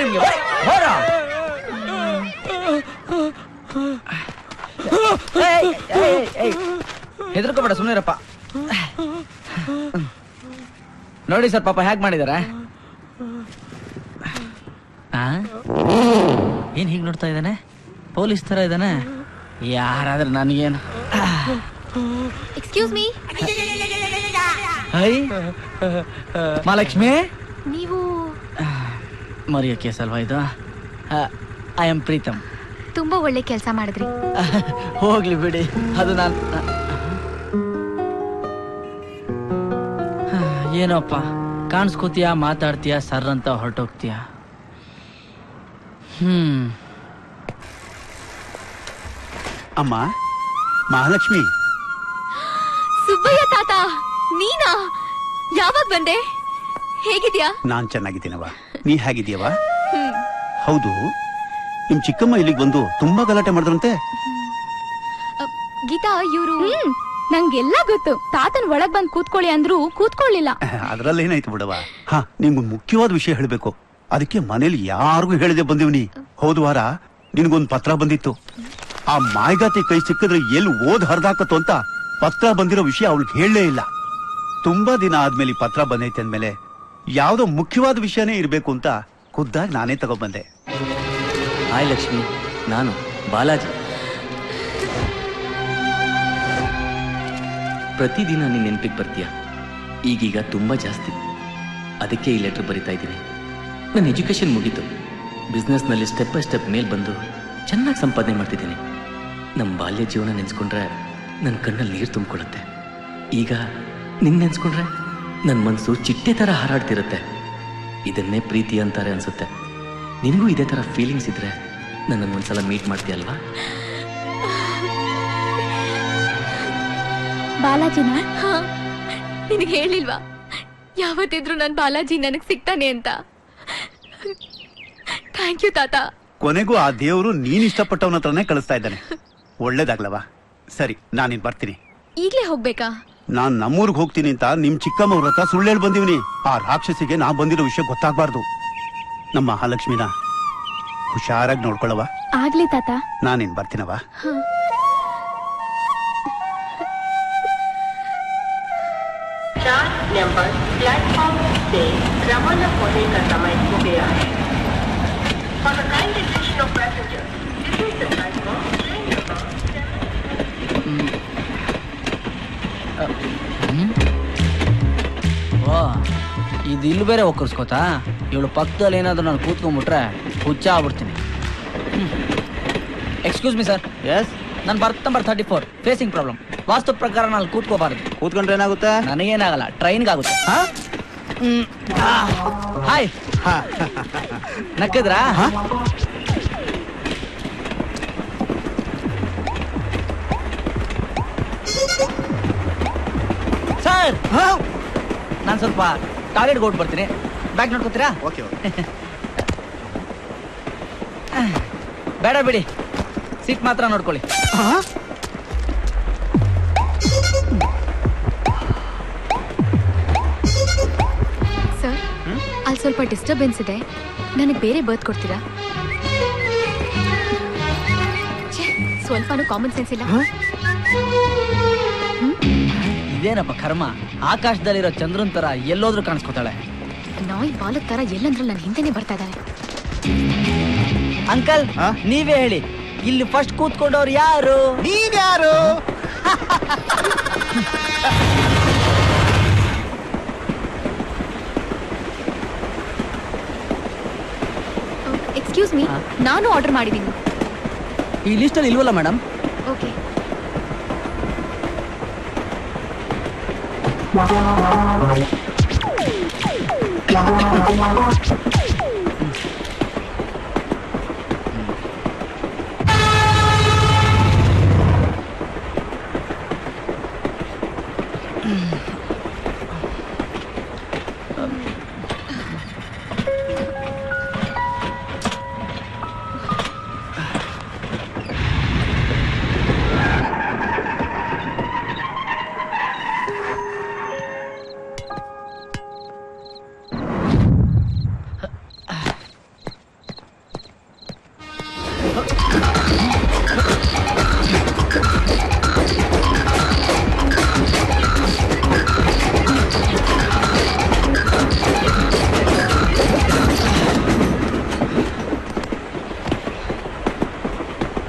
H: ನಿಮ್ಗೆ ಹೆದರ್ಕೋಬೇಡ, ಸುಮ್ಮನಿರಪ್ಪ. ನೋಡಿ ಸರ್, ಪಾಪ ಹ್ಯಾಕ್ ಮಾಡಿದಾರೆ. ಏನ್ ಹೀಗ್ ನೋಡ್ತಾ ಇದ್ದಾನೆ? ಪೊಲೀಸ್ ತರ ಇದ್ದಾನೆ. ಯಾರಾದ್ರೆ ನನಗೇನು?
E: Excuse me.
H: ಹೈ ಮಹಾಲಕ್ಷ್ಮಿ,
E: ನೀವು
H: ಮರಿಯ ಕೇಸ್ ಅಲ್ವಾ ಇದು? I am Pritam.
E: ತುಂಬಾ ಒಳ್ಳೆ ಕೆಲಸ ಮಾಡಿದ್ರಿ.
H: ಹೋಗ್ಲಿ ಬಿಡಿ, ಅದು ನಾನು ಏನೋಪ್ಪ, ಕಾಣಿಸ್ಕೋತೀಯ, ಮಾತಾಡ್ತೀಯ, ಸರ್ ಅಂತ ಹೊರಟೋಗ್ತೀಯ.
N: ಅಮ್ಮ ಮಹಾಲಕ್ಷ್ಮಿ.
E: ಸುಬ್ಬಯ್ಯ ತಾತ, ನೀನಾ? ಯಾವಾಗ ಬಂದೆ? ಹೇಗಿದ್ಯಾ?
N: ನಾನ್ ಚೆನ್ನಾಗಿದ್ದೀನವ, ನೀ ಹೇಗಿದೀಯವ? ಹೌದು, ನಿಮ್ ಚಿಕ್ಕಮ್ಮ ಇಲ್ಲಿಗೆ ಬಂದು ತುಂಬಾ ಗಲಾಟೆ ಮಾಡಿದ್ರಂತೆ.
E: ಗೀತಾ, ಇವ್ರು ನಂಗೆಲ್ಲ ಗೊತ್ತು. ತಾತನ್ ಒಳಗ್ ಬಂದ್ ಕೂತ್ಕೊಳ್ಳಿ ಅಂದ್ರು ಕೂತ್ಕೊಳ್ಳಿಲ್ಲ.
N: ಅದ್ರಲ್ಲಿ ಏನಾಯ್ತು ಬಿಡವ. ಹಾ, ನಿಮ್ಗೊಂದು ಮುಖ್ಯವಾದ ವಿಷಯ ಹೇಳ್ಬೇಕು. ಅದಕ್ಕೆ ಮನೇಲಿ ಯಾರಿಗೂ ಹೇಳದೆ ಬಂದಿವ್ನಿ. ಹೋದ ವಾರ ನಿನ್ಗೊಂದ್ ಪತ್ರ ಬಂದಿತ್ತು. ಆ ಮಾಯ್ಗಾತಿ ಕೈ ಸಿಕ್ಕಿದ್ರೆ ಎಲ್ಲಿ ಓದ್ ಹರಿದಾಕತ್ತು ಅಂತ ಪತ್ರ ಬಂದಿರೋ ವಿಷಯ ಅವಳಿಗೆ ಹೇಳಲೇ ಇಲ್ಲ. ತುಂಬಾ ದಿನ ಆದ್ಮೇಲೆ ಈ ಪತ್ರ ಬಂದೈತೆ ಅಂದ್ಮೇಲೆ ಯಾವ್ದೋ ಮುಖ್ಯವಾದ ವಿಷಯನೇ ಇರ್ಬೇಕು ಅಂತ ಖುದ್ದಾಗಿ ನಾನೇ ತಗೊಬಂದೆ.
K: ಹಾಯ್ ಲಕ್ಷ್ಮಿ, ನಾನು ಬಾಲಾಜಿ. ಪ್ರತಿದಿನ ನಿನ್ನ ನೆನಪಿಗೆ ಬರ್ತೀಯ. ಈಗೀಗ ತುಂಬಾ ಜಾಸ್ತಿ. ಅದಕ್ಕೆ ಈ ಲೆಟರ್ ಬರಿತಾ ಇದ್ದೀನಿ. ನನ್ನ ಎಜುಕೇಶನ್ ಮುಗೀತು. ಬಿಸ್ನೆಸ್ನಲ್ಲಿ ಸ್ಟೆಪ್ ಬೈ ಸ್ಟೆಪ್ ಮೇಲ್ ಬಂದು ಚೆನ್ನಾಗಿ ಸಂಪಾದನೆ ಮಾಡ್ತಿದ್ದೀನಿ. ನಮ್ಮ ಬಾಲ್ಯ ಜೀವನ ನೆನೆಸ್ಕೊಂಡ್ರೆ ನನ್ನ ಕಣ್ಣಲ್ಲಿ ನೀರು ತುಂಬಿಕೊಳ್ಳುತ್ತೆ. ಈಗ ನಿನ್ನ ನೆನೆಸ್ಕೊಂಡ್ರೆ ನನ್ನ ಮನಸ್ಸು ಚಿಟ್ಟೆ ಥರ ಹಾರಾಡ್ತಿರುತ್ತೆ. ಇದನ್ನೇ ಪ್ರೀತಿ ಅಂತಾರೆ ಅನ್ಸುತ್ತೆ. ನಿನಗೂ ಇದೇ ಥರ ಫೀಲಿಂಗ್ಸ್ ಇದ್ರೆ ನನ್ನನ್ನು ಒಂದ್ಸಲ ಮೀಟ್ ಮಾಡ್ತೀಯಲ್ವಾ?
E: ಬಾಲಾಜಿನ? ನಿನಗೆ ಹೇಳಿಲ್ವಾ ಯಾವತ್ತಿದ್ರು ನನ್ ಬಾಲಾಜಿ ನನಗ್ ಸಿಗ್ತಾನೆ ಅಂತ? ಥ್ಯಾಂಕ್ ಯು ತಾತ.
N: ಕೊನೆಗೂ ಆ ದೇವರು ನೀನ್ ಇಷ್ಟಪಟ್ಟವನ ಹತ್ರನೇ ಕಳಿಸ್ತಾ ಇದ್ದಾನೆ. ಒಳ್ಳೇದಾಗ್ಲವಾ? ಸರಿ, ನಾನಿನ್ ಬರ್ತೀನಿ.
E: ಈಗ್ಲೇ ಹೋಗ್ಬೇಕಾ?
N: ನಾನ್ ನಮ್ಮೂರ್ಗ್ ಹೋಗ್ತೀನಿ ಅಂತ ನಿಮ್ ಚಿಕ್ಕಮ್ಮವ್ರ ಹತ್ರ ಸುಳ್ಳು ಹೇಳಿ ಬಂದಿವ್ನಿ. ಆ ರಾಕ್ಷಸಿಗೆ ನಾ ಬಂದಿರೋ ವಿಷಯ ಗೊತ್ತಾಗ್ಬಾರ್ದು. ನಮ್ಮ ಮಹಾಲಕ್ಷ್ಮಿನ ಹುಷಾರಾಗಿ ನೋಡ್ಕೊಳ್ಳವ.
E: ಆಗ್ಲಿ ತಾತ.
N: ನಾನಿನ್ ಬರ್ತೀನವ.
O: नंबर प्लेटफॉर्म से रवाना होने का समय हो गया है. For the kind attention of passengers, this is the time for train number
H: 7. ಇದು ಇಲ್ಲಿ ಬೇರೆ ಒಕ್ಕರ್ಸ್ಕೋತಾ? ಇವಳು ಪಕ್ಕದಲ್ಲಿ ಏನಾದ್ರು ನಾನು ಕೂತ್ಕೊಂಡ್ಬಿಟ್ರೆ ಹುಚ್ಚ ಆಗ್ಬಿಡ್ತೀನಿ. Excuse me sir.
M: ಎಸ್,
H: ನನ್ನ ಬರ್ತ್ ನಂಬರ್ 34 ಫೇಸಿಂಗ್ ಪ್ರಾಬ್ಲಮ್. ವಾಸ್ತು ಪ್ರಕಾರ ನಾನು ಕೂತ್ಕೋಬಾರದು.
M: ಕೂತ್ಕೊಂಡ್ರೆ ಏನಾಗುತ್ತೆ?
H: ನನಗೇನಾಗಲ್ಲ, ಟ್ರೈನ್ಗಾಗುತ್ತೆ. ಹಾಯ್, ನಕ್ಕದ್ರಾ? ಸರ್, ನಾನು ಸ್ವಲ್ಪ ಟಾಯ್ಲೆಟ್ಗೆ ಹೋಗಿ ಬರ್ತೀನಿ. ಬ್ಯಾಗ್ ನೋಡ್ಕೋತೀರಾ?
N: ಓಕೆ.
H: ಬೇಡ ಬಿಡಿ, ಸೀಟ್ ಮಾತ್ರ ನೋಡ್ಕೊಳ್ಳಿ.
E: ಸರ್, ಅಲ್ಲಿ ಸ್ವಲ್ಪ ಡಿಸ್ಟರ್ಬೆನ್ಸ್ ಇದೆ. ನನಗೆ ಬೇರೆ ಬರ್ತ್ ಕೊಡ್ತೀರಾ? ಸ್ವಲ್ಪನೂ ಕಾಮನ್ ಸೆನ್ಸ್ ಇಲ್ಲ.
H: ಇದೇನಪ್ಪ ಕರ್ಮ, ಆಕಾಶದಲ್ಲಿರೋ ಚಂದ್ರನ್ ತರ ಎಲ್ಲೋದ್ರೂ ಕಾಣಿಸ್ಕೊತಾಳೆ.
E: ನಾಯಿ ಬಾಲಕ್ ತರ ಎಲ್ಲಂದ್ರೂ ನನ್ನ ಹಿಂದೆನೆ ಬರ್ತಾ ಇದ್ದಾರೆ.
H: ಅಂಕಲ್, ನೀವೇ ಹೇಳಿ, ಇಲ್ಲಿ ಫಸ್ಟ್ ಕೂತ್ಕೊಂಡವ್ರು ಯಾರು?
B: ನೀವ್ಯಾರು?
E: ಎಕ್ಸ್ಕ್ಯೂಸ್ ಮೀ, ನಾನು ಆರ್ಡರ್ ಮಾಡಿದ್ದೀನಿ.
H: ಈ ಲಿಸ್ಟಲ್ಲಿ ಇಲ್ವಲ್ಲ ಮೇಡಮ್?
E: ಓಕೆ.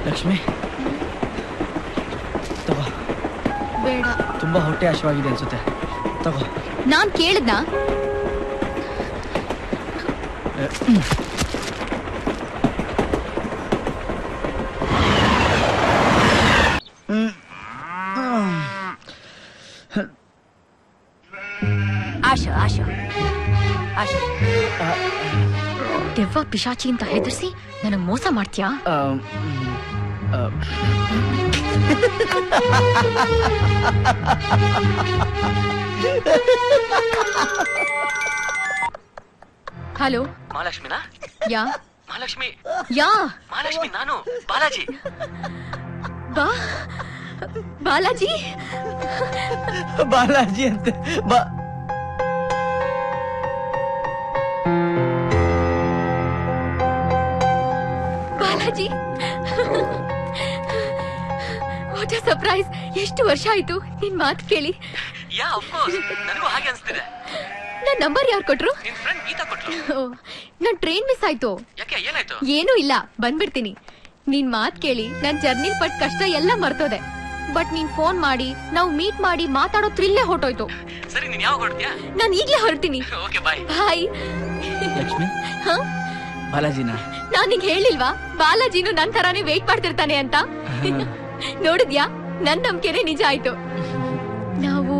H: ಲಕ್ಷ್ಮಿ, ತಗೋ.
E: ಬೇಡ.
H: ತುಂಬಾ ಹೊಟ್ಟೆ ಹಸಿವಾಗಿದೆ ಅನ್ಸುತ್ತೆ, ತಗೋ.
E: ನಾನ್ ಕೇಳಿದ್ನಾ?
C: ಆಶಾ ಆಶಾ ಆಶಾ,
E: ದೆವ್ವ ಪಿಶಾಚಿ ಅಂತ ಹೆದರ್ಸಿ ನನಗ್ ಮೋಸ ಮಾಡ್ತೀಯಾ? ಹಲೋ
K: ಮಹಾಲಕ್ಷ್ಮಿನಾ?
E: ಯಾ
K: ಮಹಾಲಕ್ಷ್ಮಿ
E: ಯಾ
K: ಮಹಾಲಕ್ಷ್ಮಿ ನಾನು ಬಾಲಾಜಿ.
E: ಬಾಲಾಜಿ
H: ಬಾಲಾಜಿ ಅಂತ
E: ಬಾಲಾಜಿ, ವಾಟ್ ಅ ಸರ್ಪ್ರೈಸ್. ಎಷ್ಟು ವರ್ಷ ಆಯ್ತು ನಿನ್ ಮಾತು ಕೇಳಿ.
K: ಯಾ ಆಫ್ ಕೋರ್ಸ್, ನನಗೂ ಹಾಗೆ ಅನ್ಸ್ತಿದೆ.
E: ನನ್ ನಂಬರ್ ಯಾರು ಕೊಟ್ರು?
K: ನಿನ್ ಫ್ರೆಂಡ್ ಗೀತಾ ಕೊಟ್ರು.
E: ನನ್ ಟ್ರೈನ್ ಮಿಸ್ ಆಯ್ತು.
K: ಯಾಕೆ, ಏನಾಯ್ತು?
E: ಏನೂ ಇಲ್ಲ, ಬಂದ್ಬಿಡ್ತೀನಿ. ನಿನ್ ಮಾತ್ ಕೇಳಿ ನನ್ ಜರ್ನಿಲ್ ಪಟ್ ಕಷ್ಟ ಎಲ್ಲ ಮರ್ತೋದೆ. ಬಟ್ ನೀನ್ ಫೋನ್ ಮಾಡಿ ನಾವು ಮೀಟ್ ಮಾಡಿ ಮಾತಾಡೋ ಥ್ರಿಲ್ಲೇ ಹೊರಟೋಯ್ತು.
K: ಸರಿ, ನೀನ್ ಯಾವಾಗ ಹೊರಡ್ತೀಯಾ?
E: ನಾನ್ ಈಗ್ಲೇ ಹೊರಡ್ತೀನಿ.
K: ಓಕೆ, ಬಾಯ್.
E: ಬಾಯ್.
H: ಲಕ್ಷ್ಮಿ,
E: ಹ?
H: ಬಾಲಾಜಿನ
E: ನಾನ್ ನಿಂಗೆ ಹೇಳಿಲ್ವಾ ಬಾಲಾಜಿನು ನನ್ ತರಾನೇ ವೇಟ್ ಮಾಡ್ತಿರ್ತಾನೆ ಅಂತ? ನೋಡಿದ್ಯಾ, ನನ್ ನಂಬಿಕೆನೆ ನಿಜ ಆಯ್ತು. ನಾವು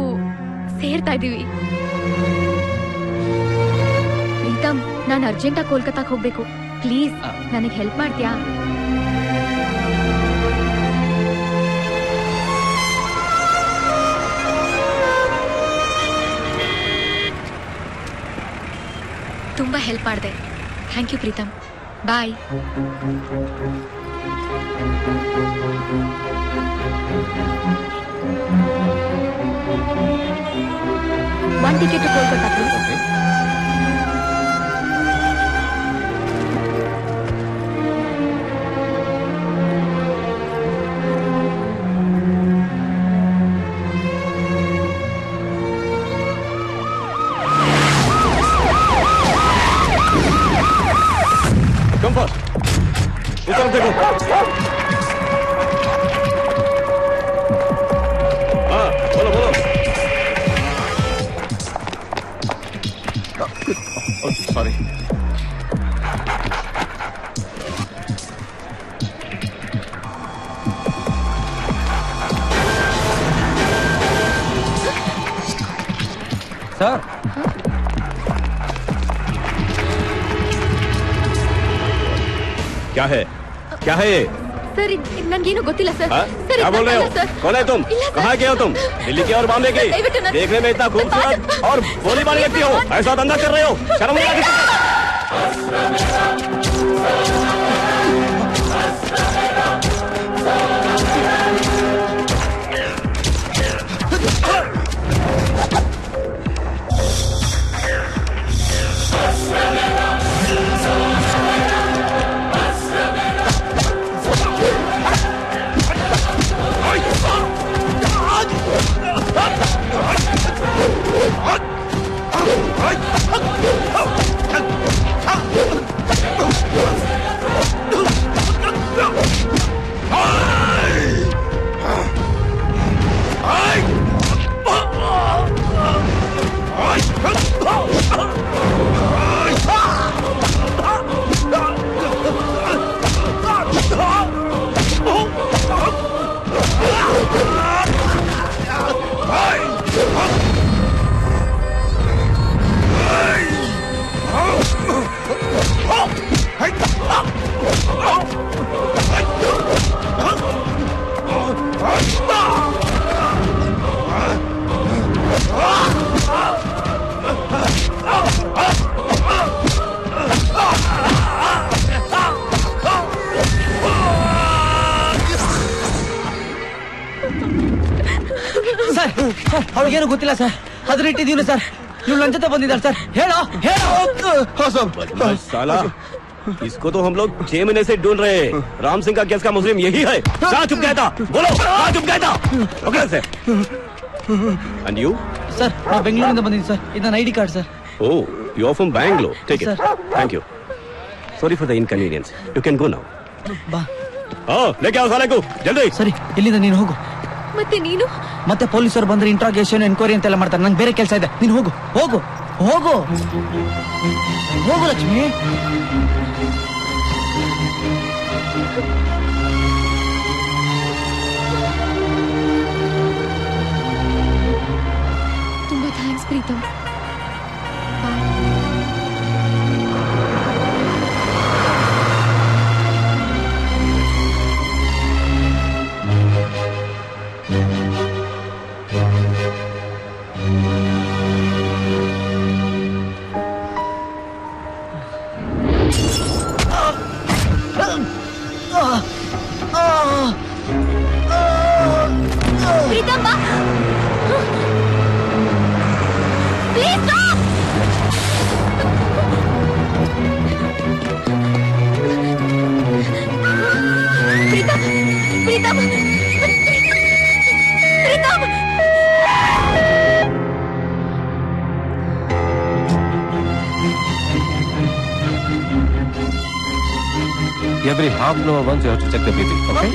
E: ಸೇರ್ತಾ ಇದೀವಿ. ಪ್ರೀತಮ್, ನಾನು ಅರ್ಜೆಂಟಾಗಿ ಕೋಲ್ಕತ್ತಾಕ್ ಹೋಗ್ಬೇಕು. ಪ್ಲೀಸ್ ನನಗೆ ಹೆಲ್ಪ್ ಮಾಡ್ತೀಯಾ? ತುಂಬಾ ಹೆಲ್ಪ್ ಮಾಡಿದೆ. Thank you Pritam. Bye. One ticket to Kolkata please.
D: उतर देखो। हाँ, बोलो बोलो। सॉरी।
H: सर,
D: क्या है, क्या है ये?
E: ಸರ್, ನನ್ಗೇನು ಗೊತ್ತಿಲ್ಲ ಸರ್. ಸರ್,
D: क्या बोल रहे हो? कौन है तुम? कहाँ के हो तुम? दिल्ली की और बॉम्बे की? देखने में इतना खूबसूरत और भोली भाली लगती हो, ऐसा धंधा कर रहे हो? शर्म नहीं आती?
H: ಅವಳಿಗೇನು ಗೊತ್ತಿಲ್ಲ ಸರ್. ಅದ್ರ ಇಟ್ಟಿದ್ದೀವಿ ಸರ್. ಇವ್ಳು ನನ್ನ ಜೊತೆ ಬಂದಿದ್ದಾಳೆ ಸರ್. ಹೇಳೋ ಹೇಳೋ.
D: साला, इसको तो हम लोग 6 महीने से ढूंढ रहे हैं। राम सिंह का केस का मुजरिम यही है। कहाँ चुप गया था? बोलो, कहाँ चुप गया था? पकड़ से। And you?
H: ಸರ್, ನಾವು ಬೆಂಗಳೂರಿಂದ ಬಂದಿದ್ದೀನಿ ಸರ್. ಇದು ನನ್ನ ID card sir.
D: Oh, you are from Bangalore. Take it.
H: Sir.
D: Thank you. Sorry for the inconvenience. You can go now.
H: ಬಾ.
D: लेके आओ साले को जल्दी.
H: ಸರಿ, ಇಲ್ಲಿಂದ ನೀನು ಹೋಗು.
E: ಮತ್ತೆ ನೀನು?
H: ಮತ್ತೆ ಪೊಲೀಸರು ಬಂದ್ರೆ ಇಂಟ್ರಾಗೇಷನ್ ಎನ್ಕ್ವೈರಿ ಅಂತೆಲ್ಲ ಮಾಡ್ತಾರೆ. ನಂಗೆ ಬೇರೆ ಕೆಲಸ ಇದೆ. ನೀನು ಹೋಗು ಹೋಗು ಹೋಗು ಹೋಗು ಲಕ್ಷ್ಮಿ.
E: ತುಂಬಾ thanks Pritam.
O: Thank you.
C: Pritam Pritam
P: Every half an hour once you have to check the BP, okay?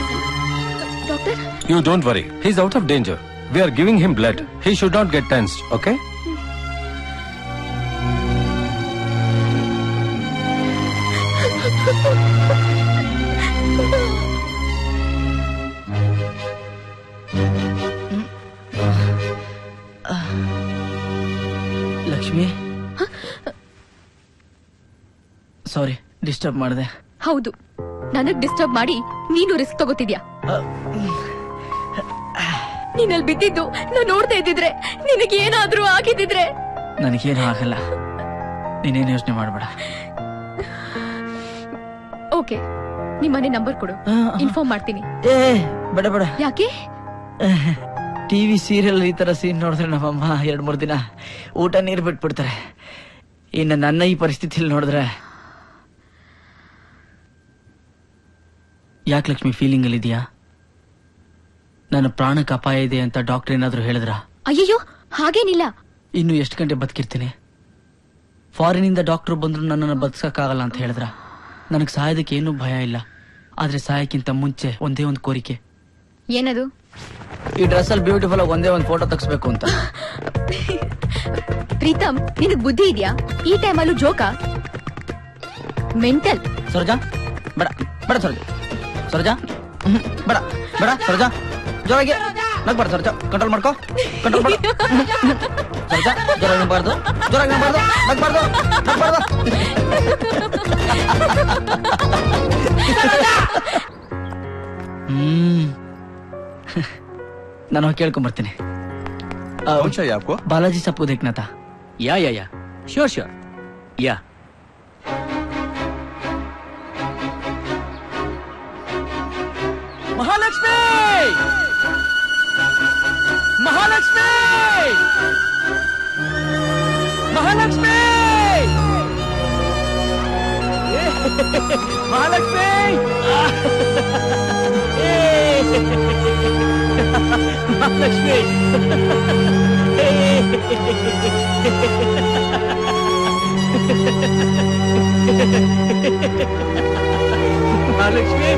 E: Doctor?
P: You don't worry. He's out of danger. We are giving him blood. He should not get tensed, okay?
H: Lakshmi, sorry disturb ಮಾಡಿದೆ.
E: ಹೌದು, ನನಗ್ disturb ಮಾಡಿ ನೀನು risk ತಗೋತಿದ್ಯಾ. ನೀನಲ್ಲಿ ಬಿದ್ದಿದ್ದು ನಾನು ನೋಡ್ತಾ ಇದ್ದಿದ್ರೆ ನಿನಗೆ ಏನಾದ್ರೂ ಆಗಿದ್ರೆ.
H: ನನಗೇನು ಆಗಲ್ಲ, ನೀನೇನು ಯೋಚನೆ ಮಾಡಬೇಡ.
E: ಓಕೆ, ನಿಮ್ಮನೆ ನಂಬರ್ ಕೊಡು, ಇನ್ಫಾರ್ಮ್ ಮಾಡ್ತೀನಿ.
H: ಬೇಡ ಬೇಡ.
E: ಯಾಕೆ?
H: ಟಿವಿ ಸೀರಿಯಲ್ ಈ ತರ ಸೀನ್ ನೋಡಿದ್ರೆ ನಮ್ಮಮ್ಮ 2-3 ದಿನ ಊಟ ನೀರು ಬಿಟ್ಬಿಡ್ತಾರೆ. ಇನ್ನು ನನ್ನ ಈ ಪರಿಸ್ಥಿತಿಯಲ್ಲಿ ನೋಡಿದ್ರೆ. ಯಾಕೆ ಲಕ್ಷ್ಮಿ, ಫೀಲಿಂಗ್ ಅಲ್ಲಿ ಇದೆಯಾ? ನನ್ನ ಪ್ರಾಣಕ್ಕೆ ಅಪಾಯ ಇದೆ ಅಂತ ಡಾಕ್ಟರ್ ಏನಾದ್ರು ಹೇಳಿದ್ರ?
E: ಅಯ್ಯಯ್ಯೋ, ಹಾಗೇನಿಲ್ಲ.
H: ಇನ್ನು ಎಷ್ಟು ಗಂಟೆ ಬದುಕಿರ್ತೀನಿ? ಫಾರಿನಿಂದ ಡಾಕ್ಟರ್ ಬಂದ್ರು ನನ್ನನ್ನು ಬದುಕಕ್ಕಾಗಲ್ಲ ಅಂತ ಹೇಳಿದ್ರ? ನನಗೆ ಸಾಯೋದಕ್ಕೆ ಏನೂ ಭಯ ಇಲ್ಲ, ಆದ್ರೆ ಸಾಯಕ್ಕಿಂತ ಮುಂಚೆ ಒಂದೇ ಒಂದು ಕೋರಿಕೆ.
E: ಏನದು?
H: ಈ ಡ್ರೆಸ್ ಅಲ್ಲಿ ಬ್ಯೂಟಿಫುಲ್ ಆಗಿ ಒಂದೇ ಒಂದು ಫೋಟೋ ತೆಗಿಸ್ಬೇಕು ಅಂತ.
E: ಪ್ರೀತಮ್, ನಿನಗ್ ಬುದ್ಧಿ ಇದೆಯಾ? ಈ ಟೈಮಲ್ಲೂ ಜೋಕಾ? ಮೆಂಟಲ್.
H: ಸರೋಜಾ, ಬೇಡ ಬೇಡ ಸರೋಜಾ, ಸರೋಜಾ ಬೇಡ ಬೇಡ ಸರೋಜಾ, ಜೋರಾಗಿ ನಗ್ಬಾರ್ದು ಸರೋಜಾ, ಕಂಟ್ರೋಲ್ ಮಾಡ್ಕೋ, ಕಂಟ್ರೋಲ್ ಮಾಡು ಸರೋಜಾ, ಜೋರಾಗಿ ನಗ್ಬಾರ್ದು, ಜೋರಾಗಿ ನಗ್ಬಾರ್ದು, ನಗ್ಬಾರ್ದು ನಗ್ಬಾರ್ದು. ನಾನು ಕೇಳ್ಕೊಂಬರ್ತೀನಿ. ಬಾಲಾಜಿ ಸಪ್ಕು ದೇಖ್ನಾಥ.
K: Yeah sure yeah.
H: Mahalakshmi, Mahalakshmi, Mahalakshmi, Mahalakshmi, Mahalakshmi, Mahalakshmi,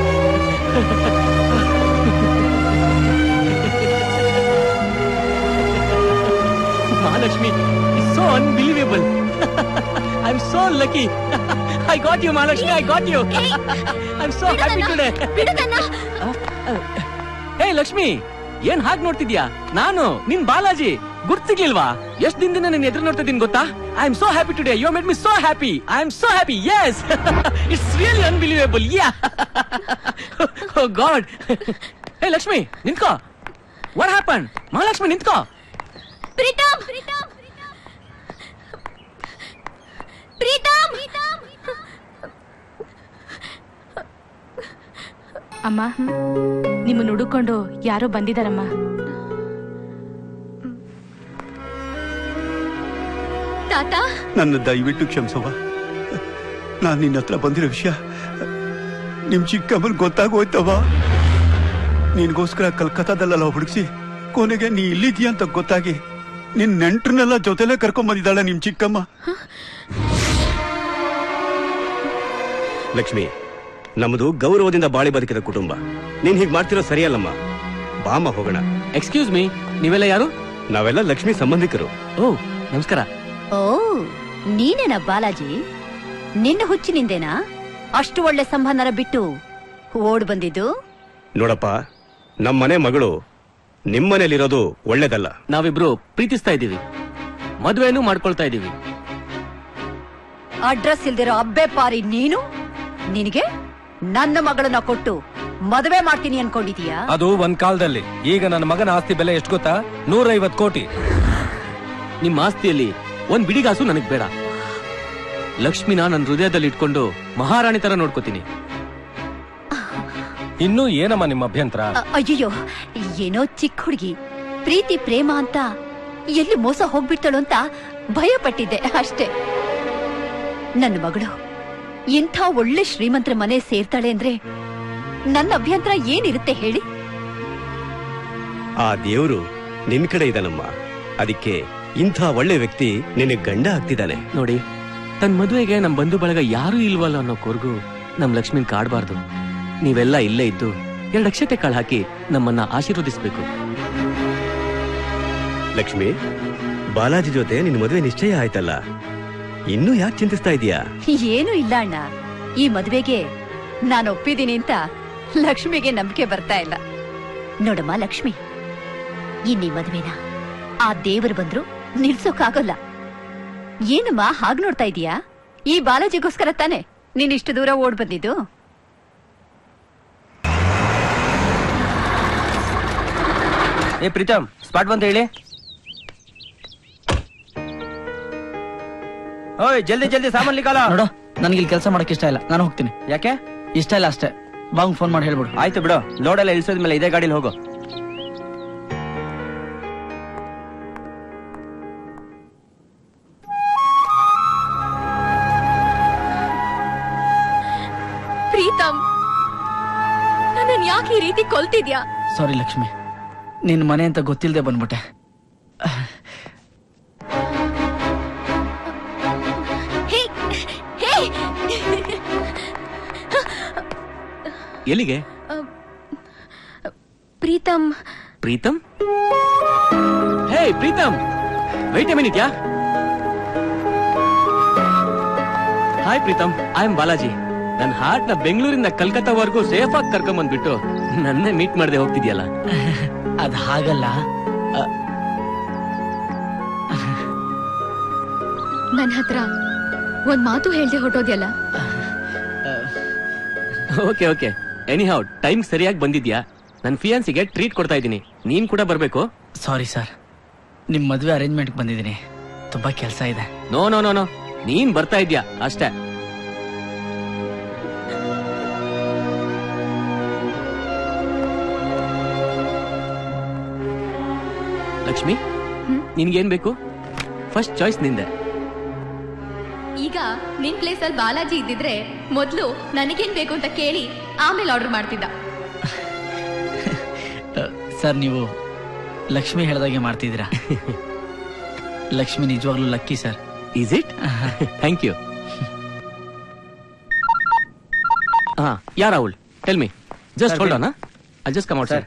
H: Mahalakshmi, it's so unbelievable. I'm so lucky. I got you, Mahalakshmi, I got you. I'm so happy today. Hey, Lakshmi, ಏನ್ ಹಾಗೆ ನೋಡ್ತಿದ್ಯಾ? ನಾನು ನಿನ್ ಬಾಲಾಜಿ ಗುರ್ತಿಗ್ಲಿಲ್ವಾ? ಎಷ್ಟ್ ದಿನದಿಂದ ನಿನ್ನ ಎದುರು ನೋಡ್ತಾ ಇದೀನಿ ಗೊತ್ತಾ? I am so happy today. You made me so happy. I am so happy. Yes, it's really unbelievable. Yeah, oh god. Hey Lakshmi, ನಿಂತ್ಕೋ. What happen? ಮಹಾಲಕ್ಷ್ಮಿ, ನಿಂತ್ಕೋ.
E: ಪ್ರೀತಮ್, ಪ್ರೀತಮ್,
Q: ಅಮ್ಮ, ನಿಮ್ಮನ್ನು ಹುಡುಕೊಂಡು ಯಾರೋ ಬಂದಿದಾರಮ್ಮ.
E: ತಾತ,
N: ನನ್ನ ದಯವಿಟ್ಟು ಕ್ಷಮಿಸವ. ನಾನು ನಿನ್ನ ಹತ್ರ ಬಂದಿರೋ ವಿಷಯ ನಿಮ್ ಚಿಕ್ಕಮ್ಮನ್ ಗೊತ್ತಾಗೋಯ್ತವ. ನಿನ್ಗೋಸ್ಕರ ಕಲ್ಕತ್ತಾದಲ್ಲೆಲ್ಲ ಹುಡುಕ್ಸಿ ಕೊನೆಗೆ ನೀ ಇಲ್ಲಿದ್ಯಾ ಅಂತ ಗೊತ್ತಾಗಿ ನಿನ್ ನೆಂಟ್ರನ್ನೆಲ್ಲ ಜೊತೆಲೆ ಕರ್ಕೊಂಡ್ ಬಂದಿದ್ದಾಳೆ ನಿಮ್ ಚಿಕ್ಕಮ್ಮ.
D: ಲಕ್ಷ್ಮಿ, ನಮ್ಮದು ಗೌರವದಿಂದ ಬಾಳಿ ಬದುಕಿದ ಕುಟುಂಬ. ನೀನ್ ಹೀಗ್ ಮಾಡ್ತಿರೋ ಸರಿಯಲ್ಲಮ್ಮ. ಬಾಮ ಹೋಗೋಣ.
K: ಎಕ್ಸ್ಕ್ಯೂಸ್ ಮೀ, ನೀವೆಲ್ಲ ಯಾರು?
D: ನಾವೆಲ್ಲ ಲಕ್ಷ್ಮಿ ಸಂಬಂಧಿಕರು.
K: ಓ, ನಮಸ್ಕಾರ.
C: ಓ, ನೀನೇನಾ ಬಾಲಾಜಿ? ನಿನ್ನ ಹುಚ್ಚಿನಿಂದೇನಾ ಅಷ್ಟು ಒಳ್ಳೆ ಸಂಬಂಧನ ಬಿಟ್ಟು ಓಡ್ ಬಂದಿದ್ದು?
D: ನೋಡಪ್ಪ, ನಮ್ಮನೆ ಮಗಳು ನಿಮ್ಮನೇಲಿರೋದು ಒಳ್ಳೇದಲ್ಲ.
K: ನಾವಿಬ್ರು ಪ್ರೀತಿಸ್ತಾ ಇದ್ದೀವಿ, ಮದುವೆನೂ ಮಾಡ್ಕೊಳ್ತಾ ಇದ್ದೀವಿ.
C: ಅಡ್ರೆಸ್ ಇಲ್ದಿರೋ ಅಬ್ಬೆ ಪಾರಿ ನೀನು. ನಿನಗೆ ನನ್ನ ಮಗಳನ್ನ ಕೊಟ್ಟು ಮದುವೆ ಮಾಡ್ತೀನಿ ಅನ್ಕೊಂಡಿದೀಯಾ?
P: ಅದು ಒಂದ್ ಕಾಲದಲ್ಲಿ. ಈಗ ನನ್ನ ಮಗನ ಆಸ್ತಿ ಬೆಲೆ ಎಷ್ಟು ಗೊತ್ತಾ? 150 ಕೋಟಿ.
K: ನಿಮ್ಮ ಆಸ್ತಿಯಲ್ಲಿ ಒಂದ್ ಬಿಡಿಗಾಸು ನನಗ್ ಬೇಡ. ಲಕ್ಷ್ಮಿನ ನನ್ನ ಹೃದಯದಲ್ಲಿ ಇಟ್ಕೊಂಡು ಮಹಾರಾಣಿ ತರ ನೋಡ್ಕೋತೀನಿ.
P: ಇನ್ನೂ ಏನಮ್ಮ ನಿಮ್ಮ ಅಭ್ಯಂತರ?
C: ಅಯ್ಯೋ, ಏನೋ ಚಿಕ್ಕ ಹುಡುಗಿ, ಪ್ರೀತಿ ಪ್ರೇಮ ಅಂತ ಎಲ್ಲಿ ಮೋಸ ಹೋಗ್ಬಿಡ್ತಾಳು ಅಂತ ಭಯ ಪಟ್ಟಿದ್ದೆ ಅಷ್ಟೇ. ನನ್ನ ಮಗಳು ಇಂಥ ಒಳ್ಳೆ ಶ್ರೀಮಂತರ ಮನೆ ಸೇರ್ತಾಳೆ ಅಂದ್ರೆ ನನ್ನ ಅಭ್ಯಂತರ ಏನಿರುತ್ತೆ ಹೇಳಿ?
D: ಆ ದೇವ್ರು ನಿನ್ ಕಡೆ ಇದಾನಮ್ಮ. ಅದಕ್ಕೆ ಇಂಥ ಒಳ್ಳೆ ವ್ಯಕ್ತಿ ನಿನಗೆ ಗಂಡ ಆಗ್ತಿದ್ದಾನೆ.
K: ನೋಡಿ, ತನ್ನ ಮದುವೆಗೆ ನಮ್ ಬಂಧು ಬಳಗ ಯಾರೂ ಇಲ್ವಲ್ಲ ಅನ್ನೋ ಕೊರ್ಗು ನಮ್ ಲಕ್ಷ್ಮಿನ್ ಕಾಡ್ಬಾರ್ದು. ನೀವೆಲ್ಲ ಇಲ್ಲೇ ಇದ್ದು 2 ಅಕ್ಷತೆ ಕಾಳು ಹಾಕಿ ನಮ್ಮನ್ನ ಆಶೀರ್ವದಿಸ್ಬೇಕು.
D: ಲಕ್ಷ್ಮಿ, ಬಾಲಾಜಿ ಜೊತೆ ನಿನ್ ಮದುವೆ ನಿಶ್ಚಯ ಆಯ್ತಲ್ಲ, ಇನ್ನೂ ಯಾಕೆ ಚಿಂತಿಸ್ತಾ ಇದೀಯಾ?
C: ಏನು ಇಲ್ಲ ಅಣ್ಣ, ಈ ಮದ್ವೆಗೆ ನಾನು ಒಪ್ಪಿದ್ದೀನಿ ಅಂತ ಲಕ್ಷ್ಮಿಗೆ ನಂಬಿಕೆ ಬರ್ತಾ ಇಲ್ಲ. ನೋಡಮ್ಮ ಲಕ್ಷ್ಮಿ, ಇನ್ನೀ ಮದ್ವೆನ ಆ ದೇವರು ಬಂದ್ರು ನಿಲ್ಸೋಕಾಗಲ್ಲ. ಏನಮ್ಮ ಹಾಗ್ ನೋಡ್ತಾ ಇದೀಯಾ? ಈ ಬಾಲಾಜಿಗೋಸ್ಕರ ತಾನೆ ನೀನ್ ಇಷ್ಟು ದೂರ ಓಡ್ ಬಂದಿದ್ದು.
M: ಏ ಪ್ರೀತಮ್, ಸ್ಪಾಟ್ ಬಂತ ಹೇಳಿ. ಓಯ್ ಜಲ್ದಿ ಜಲ್ದಿ ಸಾಮಾನ್ ಲಿಕ್ಕಾಲ.
H: ನೋಡು, ನನಗೆ ಇಲ್ಲಿ ಕೆಲಸ ಮಾಡಕ್ ಇಷ್ಟ ಇಲ್ಲ, ನಾನು ಹೋಗ್ತೀನಿ.
M: ಯಾಕೆ?
H: ಇಷ್ಟ ಇಲ್ಲ ಅಷ್ಟೇ. ಬಾಂಗ್ ಫೋನ್ ಮಾಡಿ ಹೇಳ್ಬಿಡು.
M: ಆಯ್ತು ಬಿಡು, ಲೋಡ್ ಎಲ್ಲ ಇಳಿಸೋದ್ಮೇಲೆ ಇದೇ ಗಾಡಿಲಿ ಹೋಗು.
E: ಪ್ರೀತಮ್, ನನ್ನನ್ ಯಾಕೆ ಈ ರೀತಿ ಕೊಲ್ತಿದ್ಯಾ?
H: ಸಾರಿ ಲಕ್ಷ್ಮಿ, ನಿನ್ ಮನೆ ಅಂತ ಗೊತ್ತಿಲ್ಲದೆ ಬಂದ್ಬಿಟ್ಟೆ.
K: ಎಲ್ಲಿಗೆ?
E: Pritam.
K: Pritam? Hey Pritam, wait a minute. Yeah hi Pritam, I am Balaji. ನನ್ನ ಹಾರ್ಟ್ ನ ಬೆಂಗಳೂರಿಂದ ಕಲ್ಕತ್ತಾವರೆಗೂ ಸೇಫ್ ಆಗಿ ಕರ್ಕೊಂಡ್ ಬಂದ್ಬಿಟ್ಟು ನನ್ನೇ ಮೀಟ್ ಮಾಡದೆ ಹೋಗ್ತಿದ್ಯಲ್ಲ.
H: ಅದ್ ಹಾಗಲ್ಲ.
E: ನನ್ ಹತ್ರ ಒಂದ್ ಮಾತು ಹೇಳ್ದೆ ಹೊಟ್ಟೋದ್ಯಲ್ಲ.
K: ಓಕೆ ಓಕೆ, ಎನಿಹೌ ಟೈಮ್ ಸರಿಯಾಗಿ ಬಂದಿದ್ಯಾ. ನನ್ನ ಫಿಯಾನ್ಸಿಗೆ ಟ್ರೀಟ್ ಕೊಡ್ತಾ ಇದ್ದೀನಿ, ನೀನ್ ಕೂಡ ಬರ್ಬೇಕು.
H: ಸಾರಿ ಸರ್, ನಿಮ್ ಮದ್ವೆ ಅರೇಂಜ್ಮೆಂಟ್ ಬಂದಿದ್ದೀನಿ, ತುಂಬಾ ಕೆಲಸ ಇದೆ.
K: ನೋ ನೋ ನೋ ನೋ, ನೀನ್ ಬರ್ತಾ ಇದ್ಯಾ ಅಷ್ಟೇ. ಲಕ್ಷ್ಮಿ, ನಿನ್ಗೇನ್ ಬೇಕು? ಫಸ್ಟ್ ಚಾಯ್ಸ್ ನಿಂದೆ.
E: ಈಗ ನಿನ್ ಪ್ಲೇಸ್ ಅಲ್ಲಿ ಬಾಲಾಜಿ ಇದ್ದಿದ್ರೆ ಮೊದ್ಲು ನನಗೇನ್ ಬೇಕು ಅಂತ ಕೇಳಿ ಆಮೇಲೆ ಆರ್ಡರ್ ಮಾಡ್ತಿದ್ದ.
H: ಸರ್, ನೀವು ಲಕ್ಷ್ಮಿ ಹೇಳ್ದಾಗೆ ಮಾಡ್ತಿದ್ದೀರಾ. ಲಕ್ಷ್ಮಿ ನಿಜವಾಗ್ಲೂ lucky sir.
K: Is it? Thank you. ಹಾ, ಯಾರ್ Rahul? Tell me. Just hold on, I just come out sir.